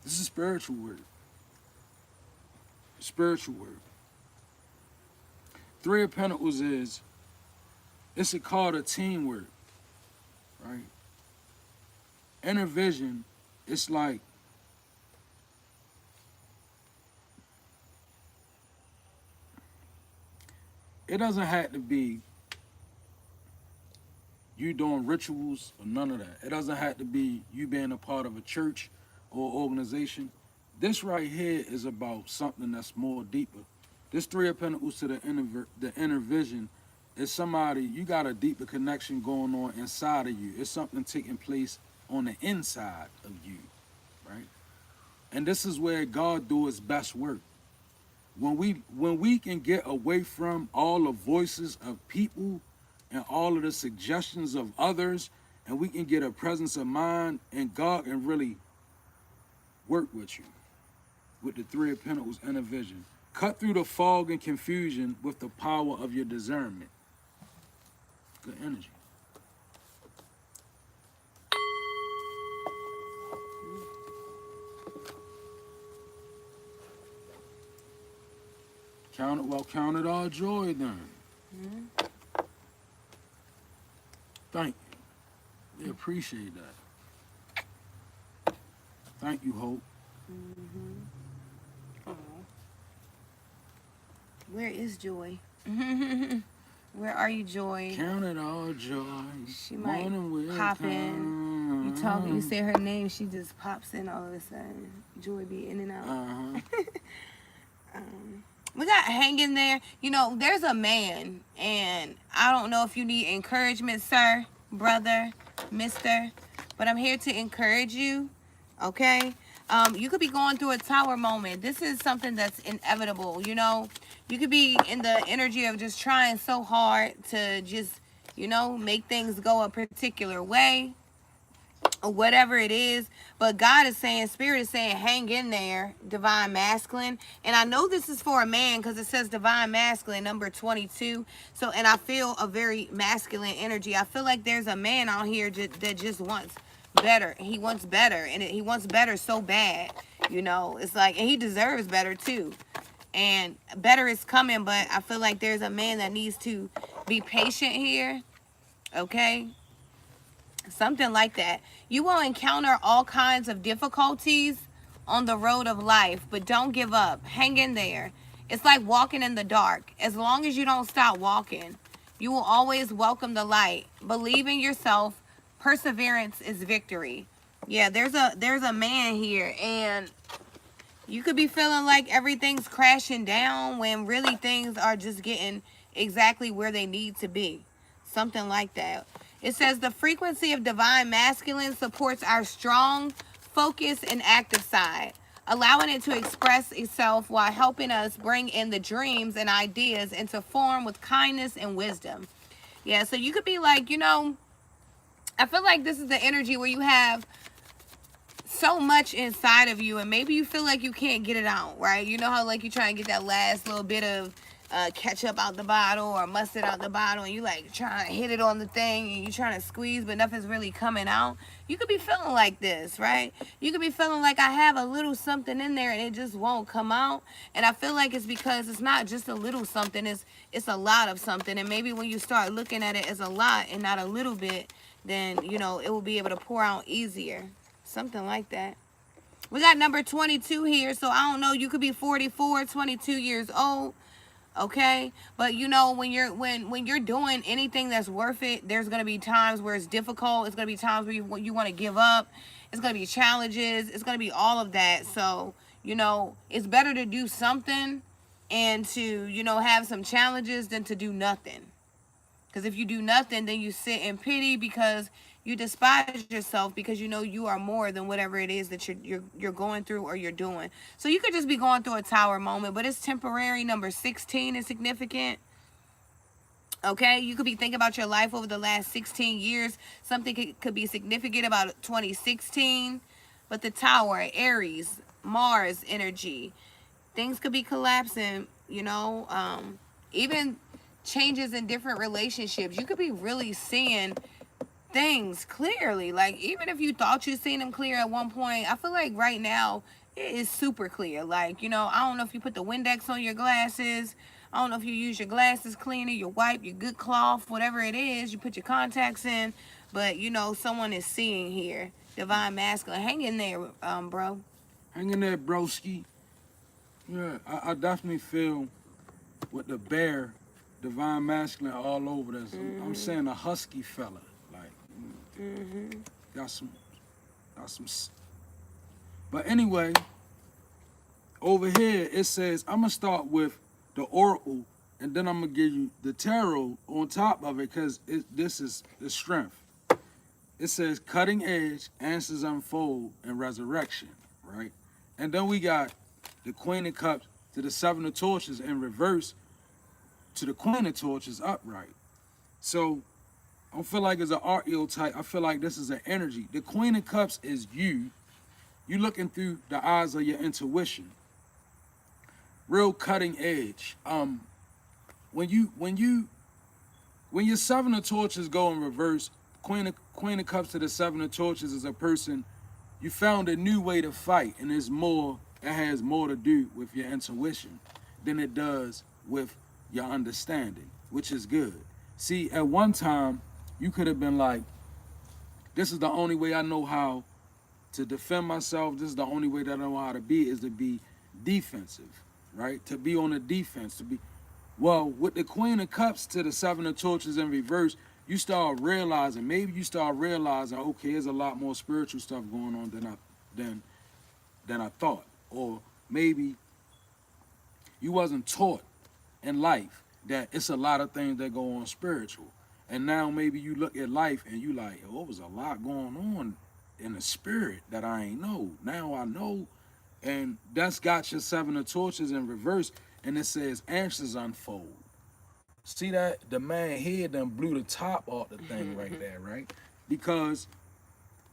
S2: This is spiritual work. Spiritual work. Three of Pentacles is, it's a call to teamwork, right? Inner vision, it's like, it doesn't have to be you doing rituals or none of that. It doesn't have to be you being a part of a church or organization. This right here is about something that's more deeper. This Three of Pentacles to the inner vision is somebody, you got a deeper connection going on inside of you. It's something taking place on the inside of you, right? And this is where God do his best work. When we can get away from all the voices of people and all of the suggestions of others, and we can get a presence of mind, and God can really work with you with the Three of Pentacles inner vision. Cut through the fog and confusion with the power of your discernment. Good energy. Count it all joy then.
S1: Mm-hmm.
S2: Thank you. We appreciate that. Thank you, Hope.
S1: Mm-hmm. Where is Joy? Where are you, Joy?
S2: Count it all joy.
S1: She might
S2: Morning will
S1: pop
S2: come.
S1: in. You talk, you say her name, she just pops in all of a sudden. Joy be in and out.
S2: Uh-huh.
S1: We got hang in there. You know, there's a man, and I don't know if you need encouragement, sir, brother, mister, but I'm here to encourage you, okay? You could be going through a tower moment. This is something that's inevitable, you know? You could be in the energy of just trying so hard to just, you know, make things go a particular way, or whatever it is, but God is saying, Spirit is saying, hang in there, divine masculine. And I know this is for a man because it says divine masculine, number 22. So, and I feel a very masculine energy. I feel like there's a man out here that just wants better. He wants better, and he wants better so bad, you know. It's like, and he deserves better too. And better is coming, but I feel like there's a man that needs to be patient here, okay? Something like that. You will encounter all kinds of difficulties on the road of life, but don't give up. Hang in there. It's like walking in the dark. As long as you don't stop walking, you will always welcome the light. Believe in yourself. Perseverance is victory. Yeah, there's a man here, and you could be feeling like everything's crashing down when really things are just getting exactly where they need to be. Something like that. It says the frequency of divine masculine supports our strong, focused, and active side, allowing it to express itself while helping us bring in the dreams and ideas into form with kindness and wisdom. Yeah, so you could be like, you know, I feel like this is the energy where you have so much inside of you, and maybe you feel like you can't get it out, right? You know how like you try and get that last little bit of ketchup out the bottle or mustard out the bottle, and you like trying to hit it on the thing, and you trying to squeeze, but nothing's really coming out. You could be feeling like this, right? You could be feeling like I have a little something in there and it just won't come out. And I feel like it's because it's not just a little something, it's a lot of something. And maybe when you start looking at it as a lot and not a little bit, then you know it will be able to pour out easier. Something like that. We got number 22 here, so I don't know, you could be 44, 22 years old. Okay, but you know, when you're doing anything that's worth it, there's gonna be times where it's difficult. It's gonna be times where you want to give up. It's gonna be challenges. It's gonna be all of that. So you know, it's better to do something and to, you know, have some challenges than to do nothing. Because if you do nothing, then you sit in pity because you despise yourself, because you know you are more than whatever it is that you're going through or you're doing. So you could just be going through a tower moment, but it's temporary. Number 16 is significant. Okay, you could be thinking about your life over the last 16 years. Something could be significant about 2016. But the tower, Aries, Mars energy, things could be collapsing, you know, even changes in different relationships. You could be really seeing things clearly. Like, even if you thought you seen them clear at one point, I feel like right now it is super clear. Like, you know, I don't know if you put the Windex on your glasses. I don't know if you use your glasses cleaner, your wipe, your good cloth, whatever it is. You put your contacts in, but you know someone is seeing here. Divine masculine, hang in there, bro.
S2: Hang in there, broski. Yeah, I definitely feel with the bear, divine masculine all over this. I'm saying a husky fella, like got some. But anyway, over here it says I'm gonna start with the oracle, and then I'm gonna give you the tarot on top of it, because this is the strength. It says cutting edge, answers unfold, and resurrection, right? And then we got the Queen of Cups to the Seven of Torches in reverse to the Queen of Torches upright. So I don't feel like it's an archetype. I feel like this is an energy. The Queen of Cups is you. You looking through the eyes of your intuition. Real cutting edge. When your Seven of Torches go in reverse, Queen of Cups to the Seven of Torches is a person you found a new way to fight, and it has more to do with your intuition than it does with your understanding, which is good. See, at one time, you could have been like, this is the only way I know how to defend myself. This is the only way that I know how to be, is to be defensive, right? To be on the defense, to be, well, with the Queen of Cups to the Seven of Torches in reverse, you start realizing, okay, there's a lot more spiritual stuff going on than I thought. Or maybe you wasn't taught in life that it's a lot of things that go on spiritual. And now maybe you look at life and you like, oh, there's a lot going on in the spirit that I ain't know. Now I know. And that's got your Seven of Torches in reverse, and it says answers unfold. See that? The man here done blew the top off the thing right there, right? Because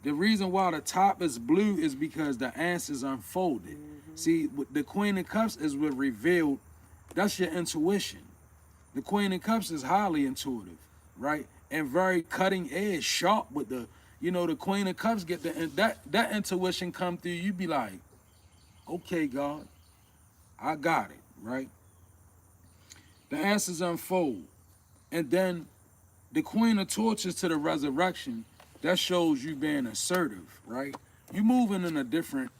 S2: the reason why the top is blue is because the answers unfolded. See, the Queen of Cups is what revealed. That's your intuition. The Queen of Cups is highly intuitive, right? And very cutting edge, sharp with the, the Queen of Cups get that intuition come through. You be like, okay, God, I got it, right? The answers unfold. And then the Queen of Torches to the resurrection, that shows you being assertive, right? You moving in a different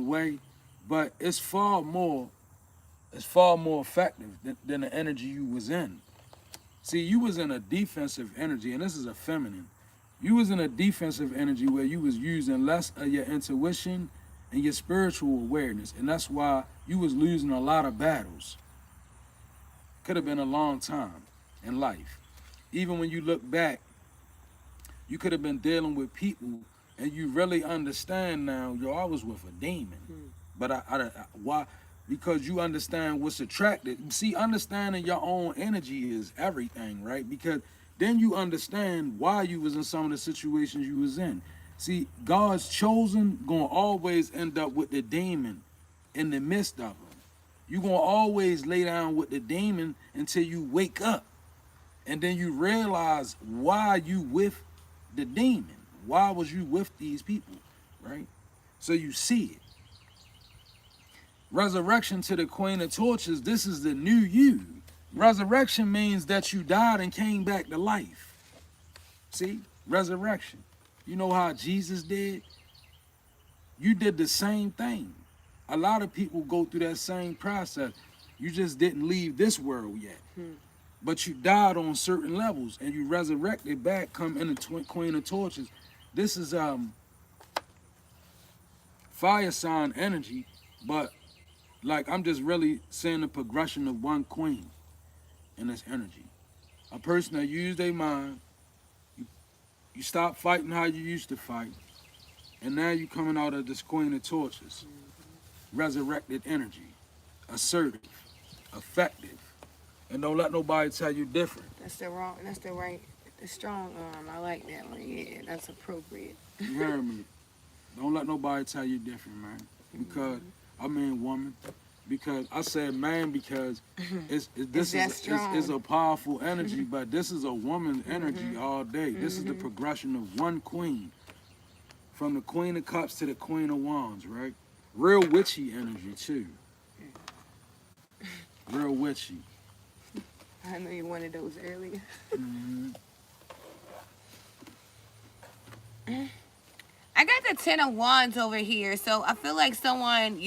S2: way, but it's far more effective than the energy you was in. See, you was in a defensive energy, and this is a feminine. You was in a defensive energy where you was using less of your intuition and your spiritual awareness, and that's why you was losing a lot of battles. Could have been a long time in life. Even when you look back, you could have been dealing with people, and you really understand now, I was with a demon. But why? Because you understand what's attracted. See, understanding your own energy is everything, right? Because then you understand why you was in some of the situations you was in. See, God's chosen gonna always end up with the demon in the midst of them. You're gonna always lay down with the demon until you wake up. And then you realize why you with the demon. Why was you with these people, right? So you see it. Resurrection to the Queen of Torches, this is the new you. Resurrection means that you died and came back to life. See? Resurrection. You know how Jesus did? You did the same thing. A lot of people go through that same process. You just didn't leave this world yet. But you died on certain levels and you resurrected back, come in the Queen of Torches. This is fire sign energy, but like I'm just really seeing the progression of one queen in this energy. A person that used their mind, you stop fighting how you used to fight, and now you coming out of this Queen of Torches. Resurrected energy, assertive, effective, and don't let nobody tell you different.
S1: That's the strong arm. I like that one. Yeah, that's appropriate.
S2: You heard me? Don't let nobody tell you different, man. Because I mean woman. Because I said man because this is a powerful energy, but this is a woman's energy all day. This is the progression of one queen. From the Queen of Cups to the Queen of Wands, right? Real witchy energy too. real witchy.
S1: I know you wanted those earlier.
S2: Mm-hmm.
S1: I got the 10 of Wands over here, so I feel like someone,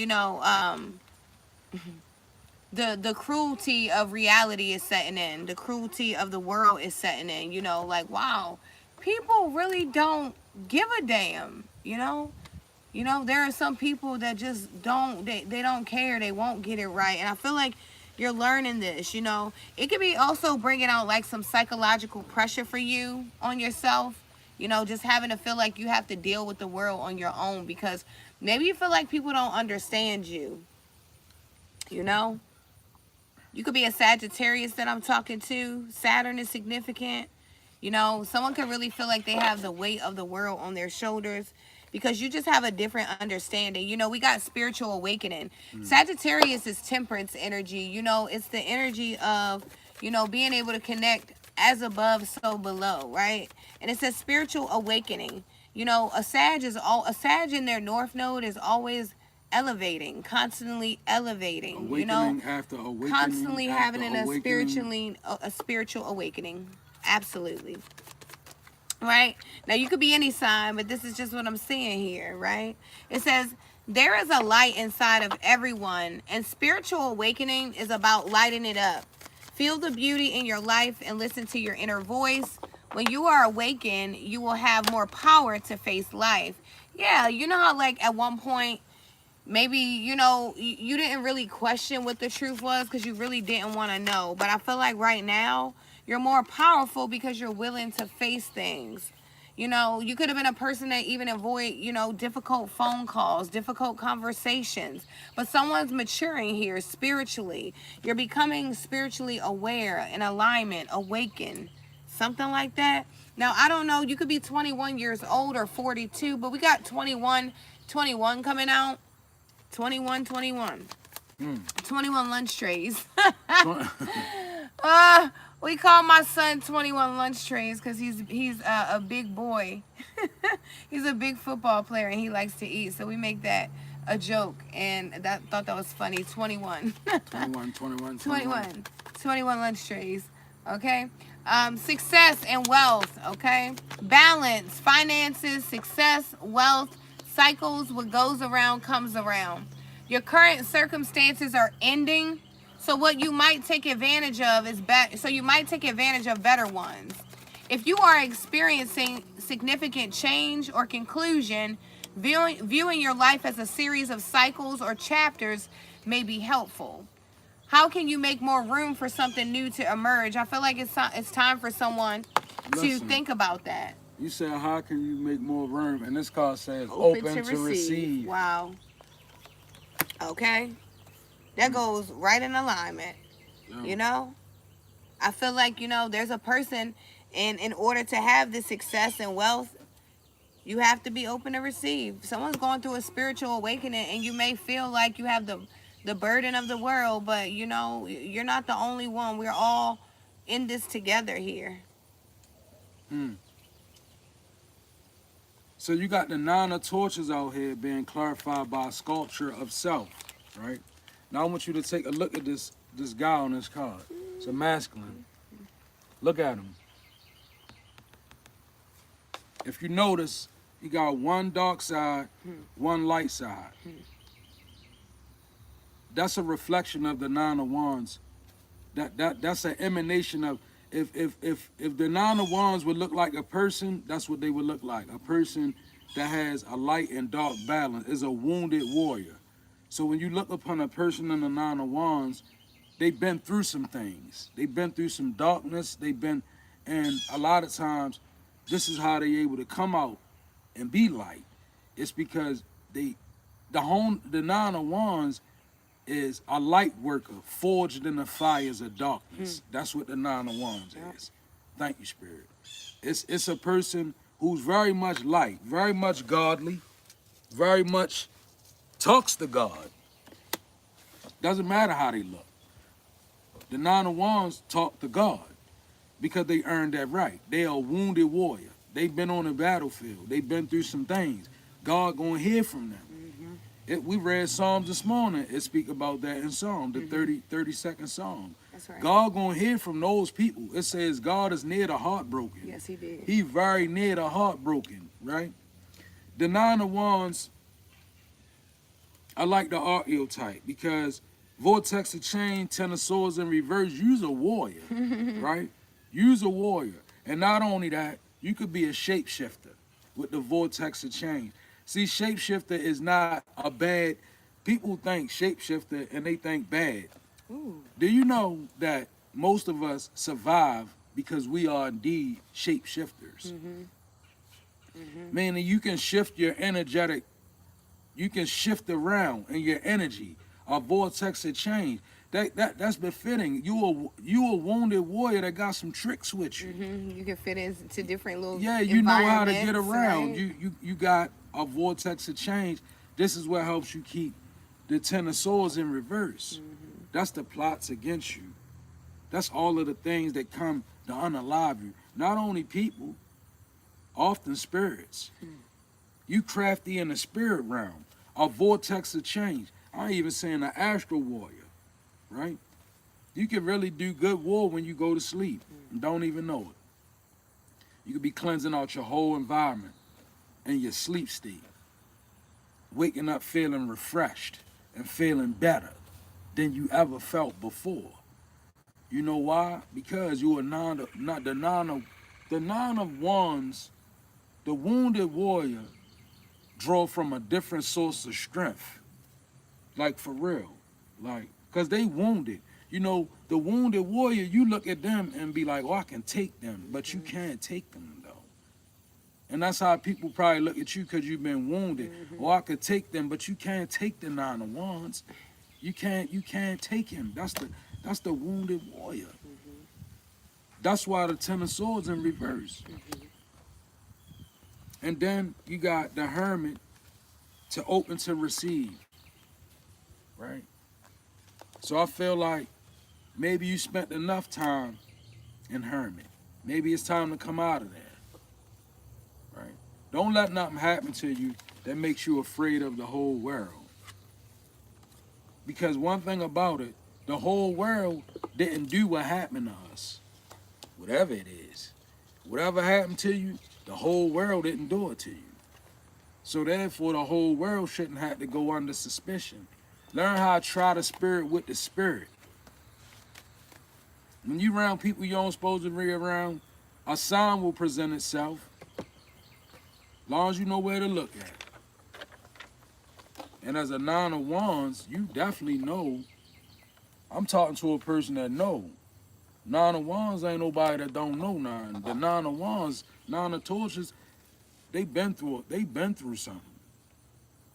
S1: the cruelty of reality is setting in. The cruelty of the world is setting in. Like, wow, people really don't give a damn. There are some people that just don't. They don't care. They won't get it right, and I feel like you're learning this. It could be also bringing out like some psychological pressure for you on yourself. Just having to feel like you have to deal with the world on your own because maybe you feel like people don't understand you. You could be a Sagittarius that I'm talking to. Saturn is significant. Someone could really feel like they have the weight of the world on their shoulders because you just have a different understanding. We got spiritual awakening. Sagittarius is temperance energy. It's the energy of, being able to connect as above, so below, right? And it's a spiritual awakening. A Sag in their North Node is always elevating, constantly elevating,
S2: Awakening after awakening.
S1: Constantly
S2: after
S1: having
S2: awakening.
S1: a spiritual awakening. Absolutely. Right? Now you could be any sign, but this is just what I'm seeing here, right? It says there is a light inside of everyone, and spiritual awakening is about lighting it up. Feel the beauty in your life and listen to your inner voice. When you are awakened, you will have more power to face life. Yeah, you know how like at one point maybe you didn't really question what the truth was because you really didn't want to know, but I feel like right now you're more powerful because you're willing to face things. You could have been a person that even avoid difficult phone calls, difficult conversations, but someone's maturing here spiritually. You're becoming spiritually aware, in alignment, awakened, something like that. Now I don't know, you could be 21 years old or 42, but we got 21 coming out. 21. 21 lunch trays. We call my son 21 lunch trays because he's a big boy. He's a big football player and he likes to eat. So we make that a joke, and thought that was funny. 21. 21 lunch trays. Okay. Success and wealth. Okay. Balance, finances, success, wealth. Cycles, what goes around comes around. Your current circumstances are ending, so what you might take advantage of is better. So you might take advantage of better ones. If you are experiencing significant change or conclusion, viewing your life as a series of cycles or chapters may be helpful. How can you make more room for something new to emerge? I feel like it's time for someone to think about that.
S2: You said, how can you make more room? And this card says, open to receive.
S1: Wow. Okay. That goes right in alignment. Yeah. I feel like, there's a person, and in order to have this success and wealth, you have to be open to receive. Someone's going through a spiritual awakening, and you may feel like you have the burden of the world, but, you're not the only one. We're all in this together here.
S2: So you got the 9 of torches out here being clarified by a sculpture of self, right? Now I want you to take a look at this guy on this card. It's a masculine. Look at him. If you notice, he got one dark side, one light side. That's a reflection of the 9 of Wands. That's an emanation of, if the 9 of Wands would look like a person, that's what they would look like. A person that has a light and dark balance is a wounded warrior. So when you look upon a person in the 9 of Wands, they've been through some things. They've been through some darkness. And a lot of times, this is how they're able to come out and be light. It's because the 9 of Wands is a light worker forged in the fires of darkness. That's what the 9 of Wands is. Thank you, Spirit. It's a person who's very much light, very much godly, very much talks to God. Doesn't matter how they look. The 9 of Wands talk to God because they earned that right. They are a wounded warrior. They've been on the battlefield. They've been through some things. God gonna hear from them. We read Psalms this morning. It speak about that in Psalm, the
S1: Mm-hmm.
S2: 32nd Psalm.
S1: That's right.
S2: God gonna hear from those people. It says God is near the heartbroken.
S1: Yes, he did.
S2: He very near the heartbroken, right? The Nine of Wands, I like the archetype because Vortex of Change, Ten of Swords in reverse, you's a warrior, right? You's a warrior. And not only that, you could be a shapeshifter with the Vortex of Change. See, shapeshifter is not a bad, people think shapeshifter and they think bad.
S1: Ooh.
S2: Do you know that most of us survive because we are indeed shapeshifters?
S1: Mm-hmm. Mm-hmm.
S2: Meaning you can shift your energetic, you can shift around in your energy, a vortex of change. That's befitting. You a wounded warrior that got some tricks with you.
S1: Mm-hmm. You can fit into different little
S2: Yeah, you know how to get
S1: environments,
S2: around.
S1: right?
S2: You got a vortex of change. This is what helps you keep the Ten of Swords in reverse.
S1: Mm-hmm.
S2: That's the plots against you. That's all of the things that come to unalive you. Not only people, often spirits. You crafty in the spirit realm, a vortex of change. I ain't even saying an astral warrior, right? You can really do good war when you go to sleep and don't even know it. You could be cleansing out your whole environment in your sleep state, waking up feeling refreshed and feeling better than you ever felt before. You know why? Because you are the nine of wands, the wounded warrior draw from a different source of strength. Like for real. Like, cause they wounded. You know, the wounded warrior, you look at them and be like, oh, I can take them, but you can't take them though. And that's how people probably look at you because you've been wounded.
S1: Mm-hmm.
S2: Oh, I could take them, but you can't take the Nine of Wands. You can't take him. That's the wounded warrior.
S1: Mm-hmm.
S2: That's why the Ten of Swords in reverse.
S1: Mm-hmm.
S2: And then you got the Hermit to open to receive. Right? So I feel like maybe you spent enough time in Hermit. Maybe it's time to come out of there. Right? Don't let nothing happen to you that makes you afraid of the whole world. Because one thing about it, the whole world didn't do what happened to us. Whatever it is. Whatever happened to you, the whole world didn't do it to you. So therefore, the whole world shouldn't have to go under suspicion. Learn how to try the spirit with the spirit. When you around people you don't supposed to be around, a sign will present itself. As long as you know where to look at. And as a Nine of Wands, you definitely know. I'm talking to a person that know. Nine of Wands ain't nobody that don't know nine. The Nine of Wands, Nine of Torches, they been through it. They been through something.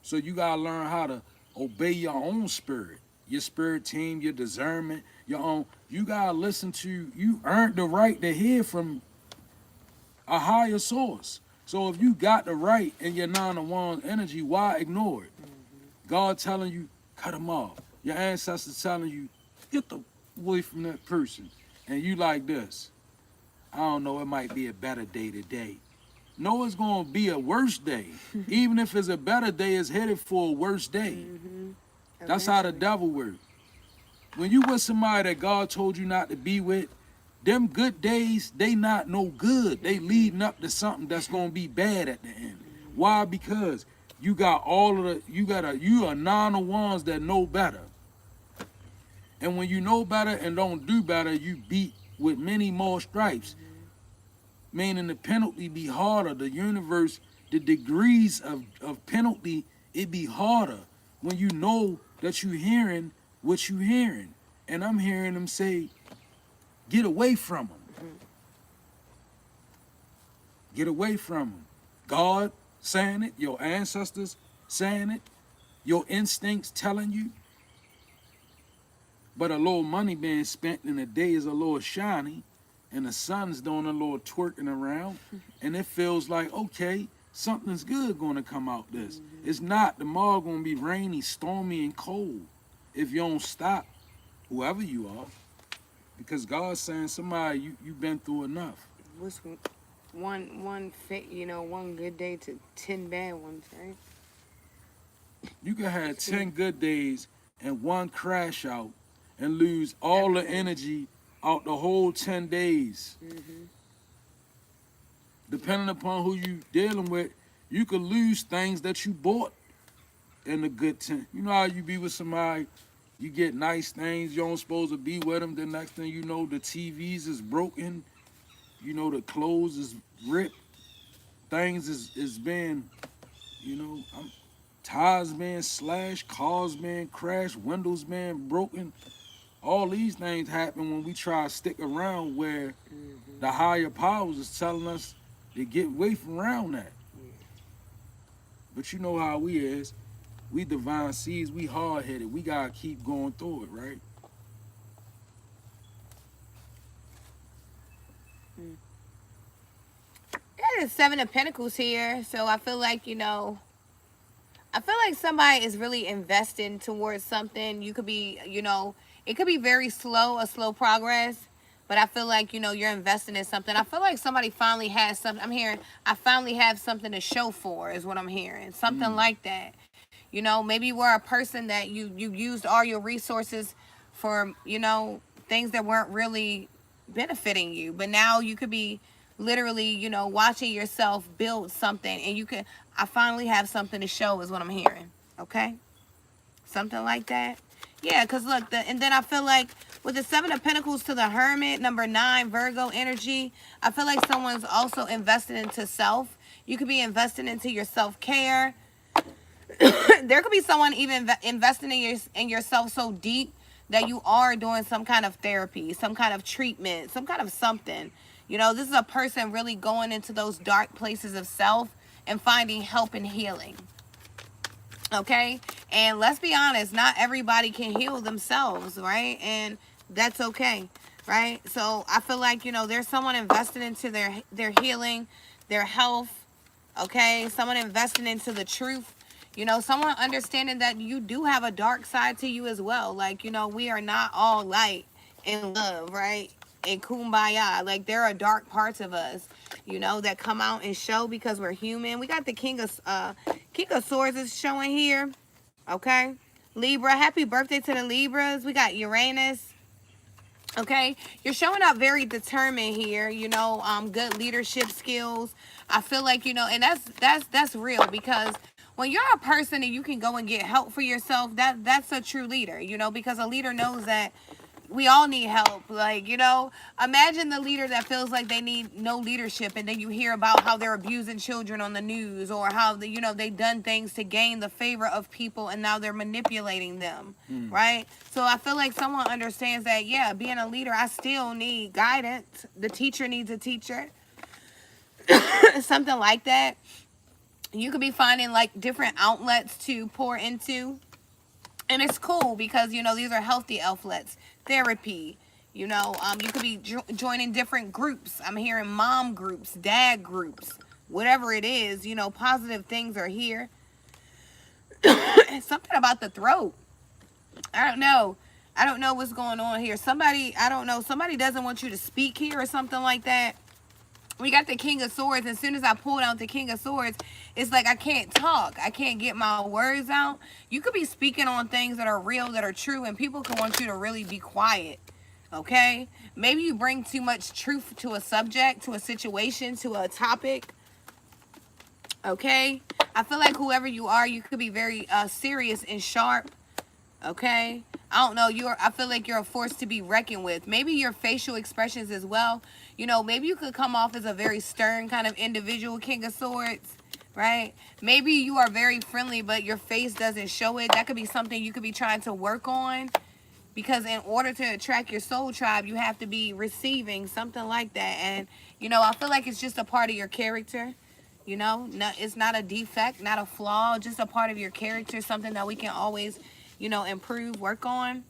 S2: So you gotta learn how to obey your own spirit, your spirit team, your discernment, your own. You gotta listen to. You earned the right to hear from a higher source. So if you got the right in your Nine of Wands energy, why ignore it? God telling you, cut them off. Your ancestors telling you, get the away from that person. And you like this. I don't know, it might be a better day today. No, it's going to be a worse day. Even if it's a better day, it's headed for a worse day.
S1: Mm-hmm.
S2: That's how the devil works. When you with somebody that God told you not to be with, them good days, they not no good. They leading up to something that's going to be bad at the end. Why? Because you got all of the, you are Nine of Wands that know better. And when you know better and don't do better, you beat with many more stripes. Meaning the penalty be harder. The universe, the degrees of penalty, it be harder when you know that you hearing what you hearing. And I'm hearing them say, get away from them. Get away from them. God saying it, your ancestors saying it, your instincts telling you. But a little money being spent and the day is a little shiny and the sun's doing a little twerking around and it feels like, okay, something's good going to come out this. It's not. Tomorrow going to be rainy, stormy, and cold if you don't stop, whoever you are. Because God's saying, somebody, you've been through enough.
S1: What's one good day to 10 bad ones, right?
S2: You can have 10 good days and one crash out and lose all the
S1: Everything.
S2: energy out the whole 10 days. Depending upon who you dealing with, you could lose things that you bought in the good 10. You know how you be with somebody, you get nice things, you don't supposed to be with them. The next thing you know, the TVs is broken, you know, the clothes is ripped, things is being, you know, tires being slashed, cars being crashed, windows being broken. All these things happen when we try to stick around where the higher powers is telling us to get away from around that. But you know how we is. We divine seeds, we hard headed. We gotta keep going through it, right?
S1: Yeah, the Seven of Pentacles here. So I feel like, I feel like somebody is really investing towards something. You could be, it could be very slow, a slow progress. But I feel like, you're investing in something. I feel like somebody finally has something. I'm hearing, I finally have something to show for, is what I'm hearing. Something like that. Maybe you were a person that you used all your resources for, things that weren't really benefiting you. But now you could be literally, watching yourself build something, and I finally have something to show, is what I'm hearing. Okay? Something like that. Yeah, because look, and then I feel like with the Seven of Pentacles to the Hermit, number 9, Virgo energy, I feel like someone's also invested into self. You could be investing into your self-care. There could be someone even investing in yourself so deep that you are doing some kind of therapy, some kind of treatment, some kind of something. This is a person really going into those dark places of self and finding help and healing. Okay? And let's be honest, not everybody can heal themselves, right? And that's okay, right? So I feel like, there's someone investing into their healing, their health, okay? Someone investing into the truth. Someone understanding that you do have a dark side to you as well. Like, we are not all light and love, right? And kumbaya. Like, there are dark parts of us, that come out and show because we're human. We got the King of Swords is showing here. Okay? Libra. Happy birthday to the Libras. We got Uranus. Okay, you're showing up very determined here, good leadership skills. I feel like, and that's real, because when you're a person and you can go and get help for yourself, that's a true leader, because a leader knows that we all need help. Like, imagine the leader that feels like they need no leadership, and then you hear about how they're abusing children on the news, or how they've done things to gain the favor of people, and now they're manipulating them, right? So I feel like someone understands that, yeah, being a leader, I still need guidance. The teacher needs a teacher. Something like that. You could be finding like different outlets to pour into. And it's cool because, these are healthy outlets. Therapy, you could be joining different groups. I'm hearing mom groups, dad groups, whatever it is, positive things are here. Something about the throat. I don't know what's going on here. Somebody doesn't want you to speak here or something like that. We got the King of Swords. As soon as I pulled out the King of Swords, it's like I can't talk. I can't get my words out. You could be speaking on things that are real, that are true, and people can want you to really be quiet. Okay? Maybe you bring too much truth to a subject, to a situation, to a topic. Okay? I feel like whoever you are, you could be very serious and sharp. Okay? I don't know. I feel like you're a force to be reckoned with. Maybe your facial expressions as well. Maybe you could come off as a very stern kind of individual, King of Swords, right? Maybe you are very friendly, but your face doesn't show it. That could be something you could be trying to work on, because in order to attract your soul tribe, you have to be receiving, something like that. And, I feel like it's just a part of your character. It's not a defect, not a flaw, just a part of your character, something that we can always, improve, work on.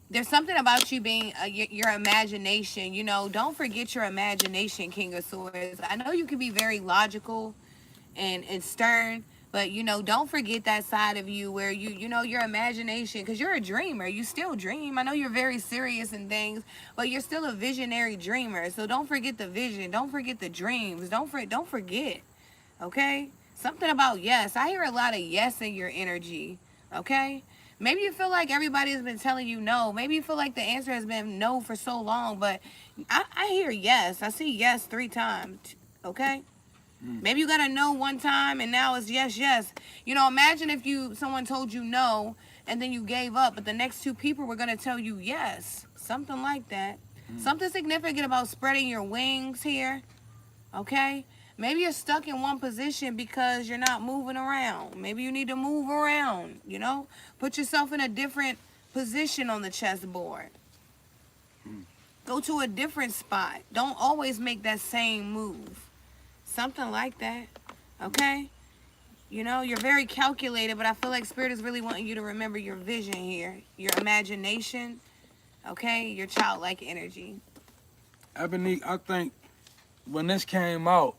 S1: There's something about you being your imagination. Don't forget your imagination, King of Swords. I know you can be very logical and stern, but don't forget that side of you where your imagination, because you're a dreamer. You still dream. I know you're very serious in things, but you're still a visionary dreamer. So don't forget the vision. Don't forget the dreams. Don't forget. Okay? Something about yes. I hear a lot of yes in your energy. Okay? Maybe you feel like everybody has been telling you no. Maybe you feel like the answer has been no for so long, but I hear yes. I see yes 3 times. Okay? Maybe you got a no one time and now it's yes, yes. You know, imagine if someone told you no and then you gave up, but the next 2 people were gonna tell you yes. Something like that. Something significant about spreading your wings here. Okay? Maybe you're stuck in one position because you're not moving around. Maybe you need to move around, you know? Put yourself in a different position on the chessboard. Go to a different spot. Don't always make that same move. Something like that. Okay? You know, you're very calculated, but I feel like Spirit is really wanting you to remember your vision here, your imagination, okay? Your childlike energy.
S2: Ebony, I think when this came out,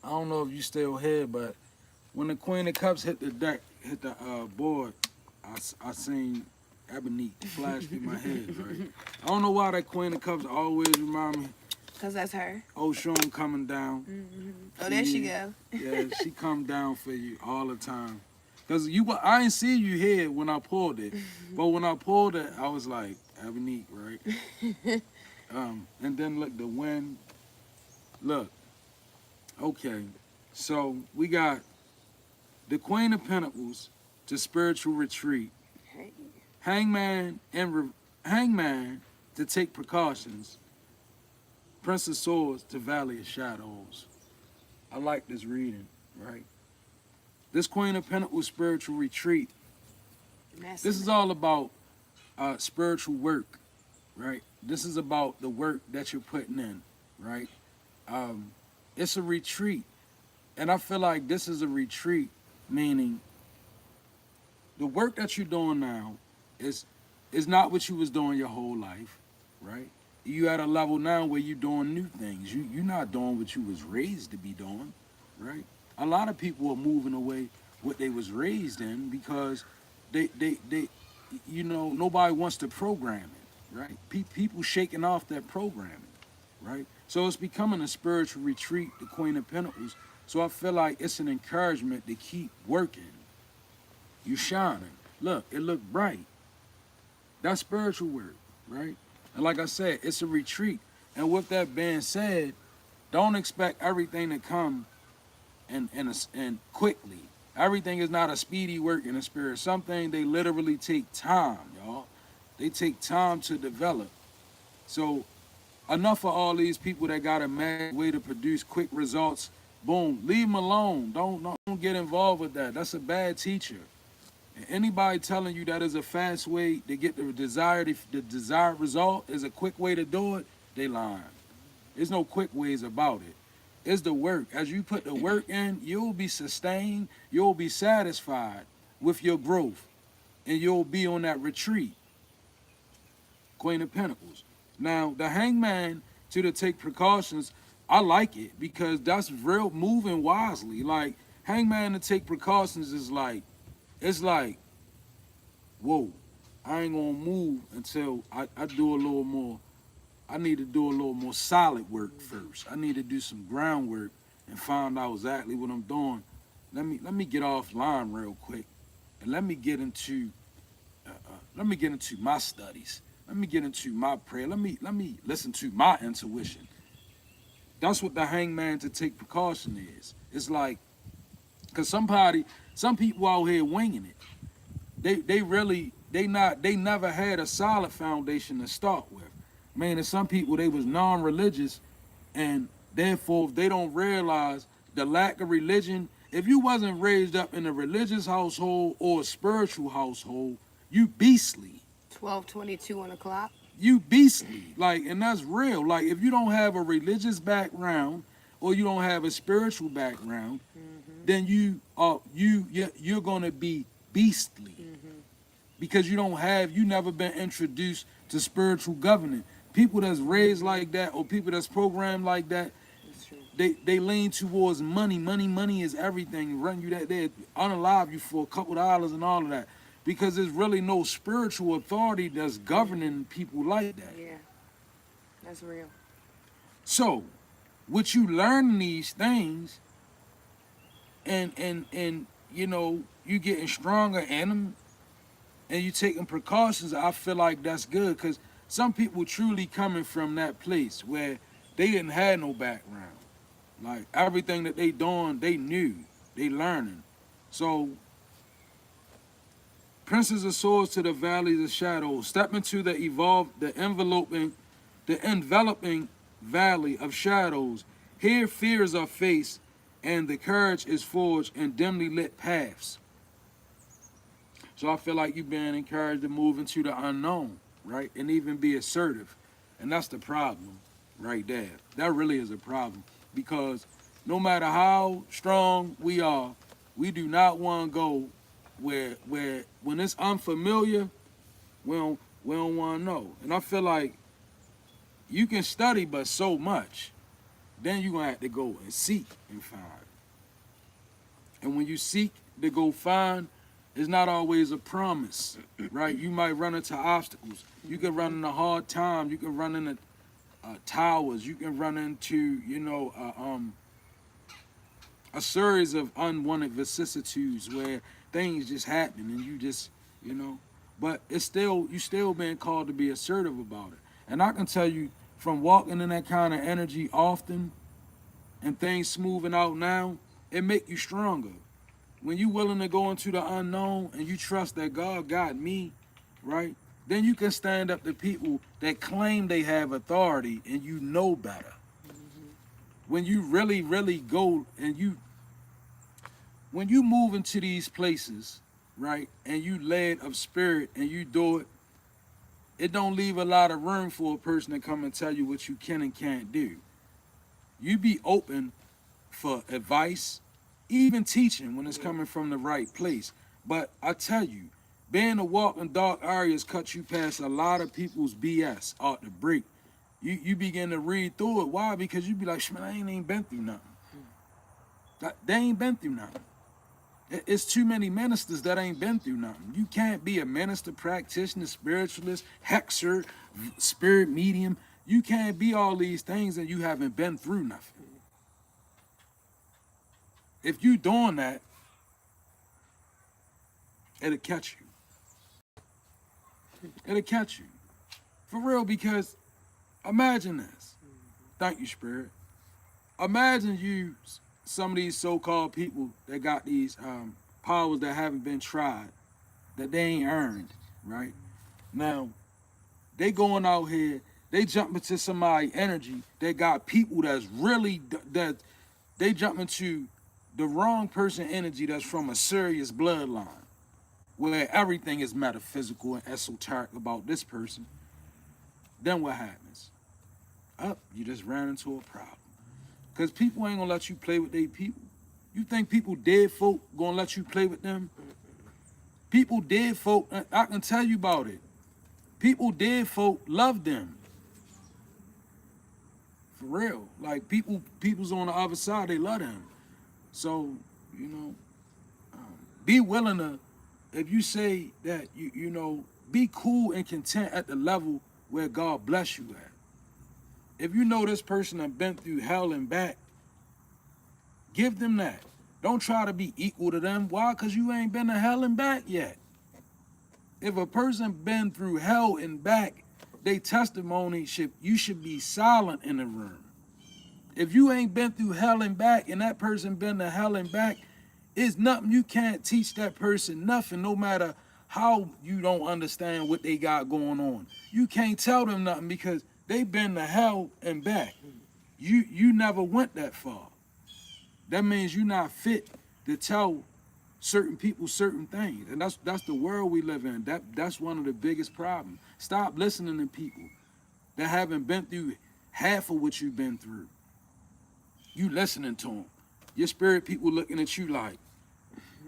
S2: I don't know if you still here, but when the Queen of Cups hit the deck, hit the board, I seen Ebony flash through my head, right? I don't know why that Queen of Cups always remind me.
S1: Because that's her.
S2: Oshun coming down.
S1: Oh, there she go.
S2: Yeah, she come down for you all the time. Cause I ain't see you here when I pulled it, but when I pulled it, I was like, Ebony, right? And then look, the wind. Look, okay, so we got the Queen of Pentacles to spiritual retreat, Hangman Hangman to take precautions, Prince of Swords to Valley of Shadows. I like this reading, right? This Queen of Pentacles spiritual retreat. This is all about spiritual work, right? This is about the work that you're putting in, right? It's a retreat. And I feel like this is a retreat, meaning the work that you're doing now is not what you was doing your whole life, right? You at a level now where you're doing new things. You're not doing what you was raised to be doing, right? A lot of people are moving away what they was raised in because they you know, nobody wants to program it, right? People shaking off that programming, right? So it's becoming a spiritual retreat, the Queen of Pentacles. So I feel like it's an encouragement to keep working. You shining. Look, it look bright. That's spiritual work, right? And like I said, it's a retreat. And with that being said, don't expect everything to come and quickly. Everything is not a speedy work in the spirit. Some things, they literally take time, y'all. They take time to develop. So enough of all these people that got a mad way to produce quick results. Boom, leave them alone. Don't get involved with that. That's a bad teacher. And anybody telling you that is a fast way to get the desired result, is a quick way to do it, they lying. There's no quick ways about it. It's the work. As you put the work in, you'll be sustained, you'll be satisfied with your growth, and you'll be on that retreat. Queen of Pentacles. Now, the Hangman to take precautions, I like it because that's real moving wisely. Like, Hangman to take precautions is like, it's like, whoa, I ain't gonna move until I do a little more. I need to do a little more solid work first. I need to do some groundwork and find out exactly what I'm doing. Let me get offline real quick, and let me get into my studies. Let me get into my prayer. Let me listen to my intuition. That's what the Hangman to take precaution is. It's like, cause some people out here winging it. They never had a solid foundation to start with. Man, there's some people, they was non-religious, and therefore they don't realize the lack of religion. If you wasn't raised up in a religious household or a spiritual household, you beastly.
S1: 12:22 on the clock.
S2: You beastly. Like, and that's real. Like, if you don't have a religious background or you don't have a spiritual background, then you're gonna be beastly. Because you never been introduced to spiritual governance. People that's raised like that or people that's programmed like that, they lean towards money. Money is everything. Run you that, they unalive you for a couple dollars and all of that. Because there's really no spiritual authority that's governing people like that.
S1: Yeah, that's real.
S2: So, what you learn these things, and you know, you getting stronger in them, and you taking precautions, I feel like that's good, because some people truly coming from that place where they didn't have no background. Like everything that they doing, they knew, they learning. So Princes of Swords to the Valleys of Shadows. Step into the enveloping valley of shadows. Here fears are faced, and the courage is forged in dimly lit paths. So I feel like you've been encouraged to move into the unknown, right? And even be assertive. And that's the problem right there. That really is a problem. Because no matter how strong we are, we do not want to go where when it's unfamiliar, we don't want to know. And I feel like you can study but so much. Then you're gonna have to go and seek and find. And when you seek to go find, it's not always a promise, right? You might run into obstacles. You can run into hard times. You can run into towers. You can run into, a series of unwanted vicissitudes where things just happen and you just, you know. But it's still, you still being called to be assertive about it. And I can tell you, from walking in that kind of energy often and things smoothing out now, it make you stronger. When you willing to go into the unknown and you trust that God got me, right? Then you can stand up to people that claim they have authority and you know better. When you really, really go and when you move into these places, right, and you led of spirit and you do it, it don't leave a lot of room for a person to come and tell you what you can and can't do. You be open for advice, even teaching when it's coming from the right place. But I tell you, being a walk in dark areas cuts you past a lot of people's BS out the break. You begin to read through it. Why? Because you be like, man, I ain't even been through nothing. They ain't been through nothing. It's too many ministers that ain't been through nothing. You can't be a minister, practitioner, spiritualist, hexer, spirit medium. You can't be all these things and you haven't been through nothing. If you doing that, it'll catch you. It'll catch you. For real, because imagine this. Thank you, Spirit. Imagine you, some of these so-called people that got these powers that haven't been tried, that they ain't earned, right? Now, they going out here, they jump into somebody's energy. They got people that's really, that they jump into the wrong person energy that's from a serious bloodline, where everything is metaphysical and esoteric about this person. Then what happens? You just ran into a problem. Because people ain't gonna let you play with their people. You think people dead folk gonna let you play with them? People dead folk, I can tell you about it. People dead folk love them. For real. Like people's on the other side, they love them. So, you know, be willing to, if you say that, be cool and content at the level where God bless you at. If you know this person have been through hell and back, give them that. Don't try to be equal to them. Why? Because you ain't been to hell and back yet. If a person been through hell and back, they testimony you should be silent in the room. If you ain't been through hell and back and that person been to hell and back, it's nothing. You can't teach that person nothing, no matter how you don't understand what they got going on. You can't tell them nothing because they been to hell and back. You never went that far. That means you're not fit to tell certain people certain things. And that's the world we live in. That's one of the biggest problems. Stop listening to people that haven't been through half of what you've been through. You listening to them. Your spirit people looking at you like,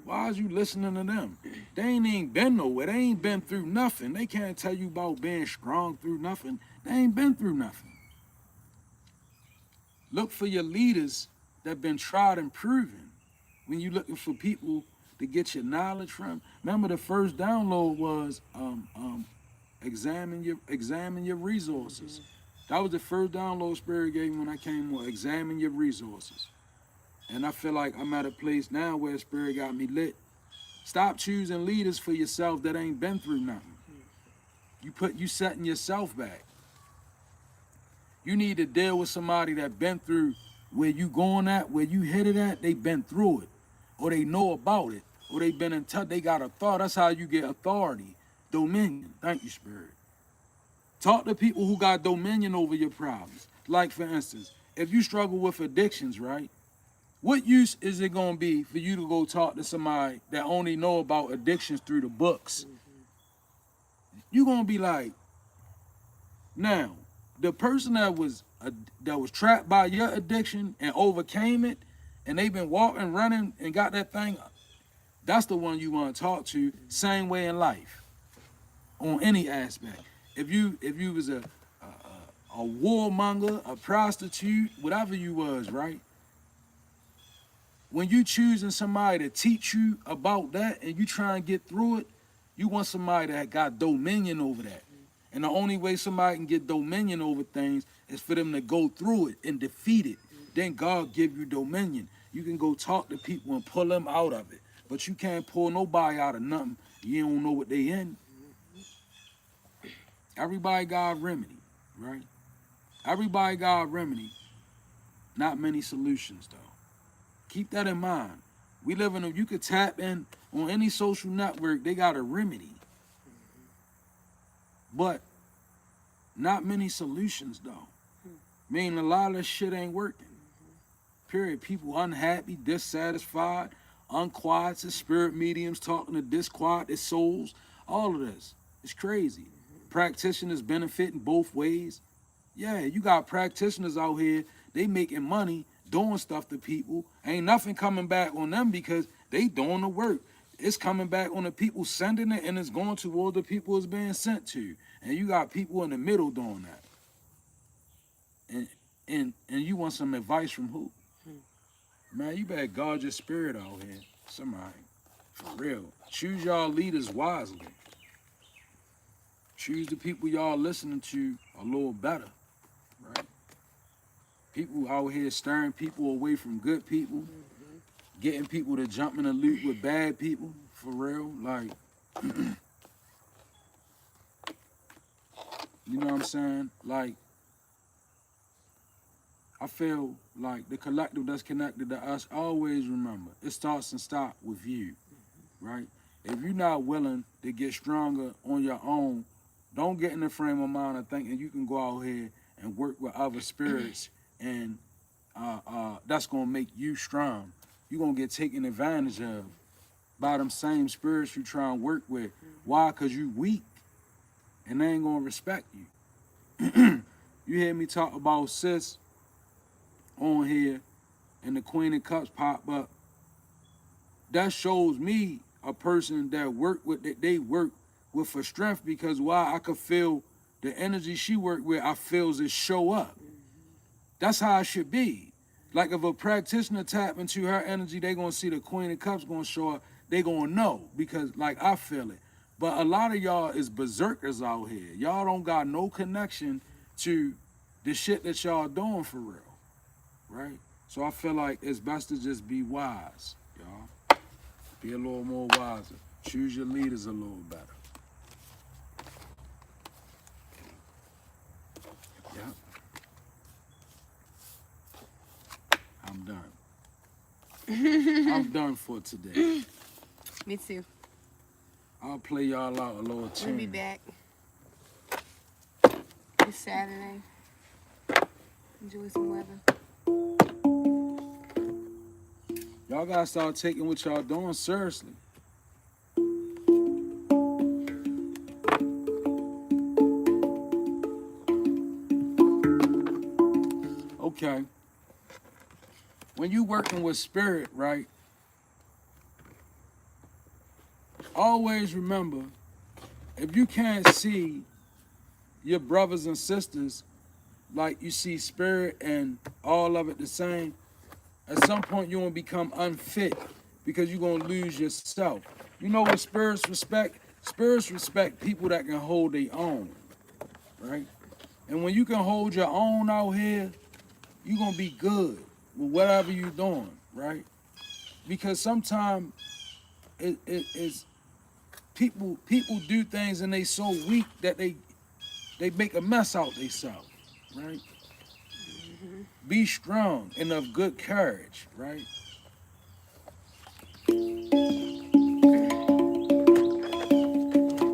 S2: why is you listening to them? They ain't been nowhere. They ain't been through nothing. They can't tell you about being strong through nothing. They ain't been through nothing. Look for your leaders that been tried and proven. When you looking for people to get your knowledge from. Remember, the first download was examine your resources. That was the first download Spirit gave me when I came on. Examine your resources. And I feel like I'm at a place now where Spirit got me lit. Stop choosing leaders for yourself that ain't been through nothing. You setting yourself back. You need to deal with somebody that been through where you going at, where you headed at, they been through it. Or they know about it. Or they been in touch, they got a thought. That's how you get authority, dominion. Thank you, Spirit. Talk to people who got dominion over your problems. Like, for instance, if you struggle with addictions, right? What use is it going to be for you to go talk to somebody that only know about addictions through the books? You're going to be like, now, the person that was trapped by your addiction and overcame it, and they've been walking, running, and got that thing, that's the one you want to talk to. Same way in life, on any aspect. If you was a warmonger, a prostitute, whatever you was, right? When you choosing somebody to teach you about that and you try and get through it, you want somebody that got dominion over that. And the only way somebody can get dominion over things is for them to go through it and defeat it. Then God give you dominion. You can go talk to people and pull them out of it. But you can't pull nobody out of nothing. You don't know what they in. Everybody got a remedy, right? Everybody got a remedy. Not many solutions, though. Keep that in mind. We live in a, you could tap in on any social network, they got a remedy. But not many solutions, though. Meaning a lot of this shit ain't working. Period. People unhappy, dissatisfied, unquieted, spirit mediums talking to disquieted souls. All of this. It's crazy. Practitioners benefiting both ways. Yeah, you got practitioners out here, they making money, doing stuff to people. Ain't nothing coming back on them because they doing the work. It's coming back on the people sending it, and it's going toward the people it's being sent to. And you got people in the middle doing that. And you want some advice from who? Man, you better guard your spirit out here. Somebody. For real. Choose y'all leaders wisely. Choose the people y'all listening to a little better. Right? People out here stirring people away from good people. Getting people to jump in a loop with bad people. For real. Like, you know what I'm saying? Like, I feel like the collective that's connected to us, always remember, it starts and stops with you, right? If you're not willing to get stronger on your own, don't get in the frame of mind of thinking you can go out here and work with other spirits and that's going to make you strong. You're going to get taken advantage of by them same spirits you try and work with. Why? Because you weak and they ain't going to respect you. You hear me talk about sis on here and the Queen of Cups pop up. That shows me a person that they work with for strength, because why? I could feel the energy she worked with, I feels it show up. That's how it should be. Like if a practitioner tap into her energy, they gonna see the Queen of Cups gonna show up. They gonna know, because like I feel it. But a lot of y'all is berserkers out here. Y'all don't got no connection to the shit that y'all doing for real. Right? So I feel like it's best to just be wise, y'all. Be a little more wiser. Choose your leaders a little better. Yeah. I'm done. I'm done for today.
S1: Me too.
S2: I'll play y'all out a little tune.
S1: We'll be back. It's Saturday. Enjoy some weather.
S2: Y'all gotta start taking what y'all doing seriously. Okay. When you working with spirit, right? Always remember, if you can't see your brothers and sisters like you see spirit and all of it the same, at some point you're gonna become unfit because you're gonna lose yourself. You know what spirits respect? Spirits respect people that can hold their own, right? And when you can hold your own out here, you're gonna be good with whatever you're doing. right? Because sometimes it's people do things and they so weak that they make a mess out themselves, right? Be strong and of good courage, right?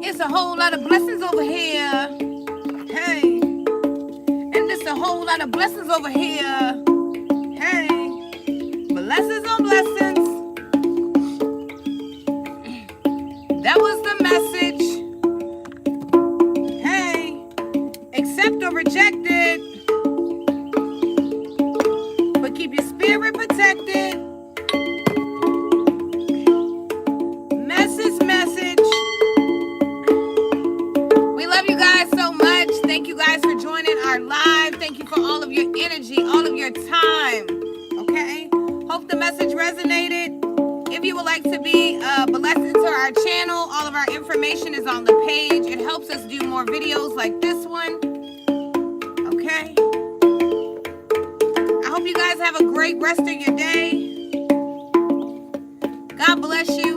S1: It's a whole lot of blessings over here. Hey. And it's a whole lot of blessings over here. Hey. Blessings on blessings. That was the message. Hey. Accept or reject it. But keep your spirit protected. Message. We love you guys so much. Thank you guys for joining our live. Thank you for all of your energy, all of your time. Okay? Hope the message resonated. If you would like to be a blessing to our channel, all of our information is on the page. It helps us do more videos like this one. Okay? I hope you guys have a great rest of your day. God bless you.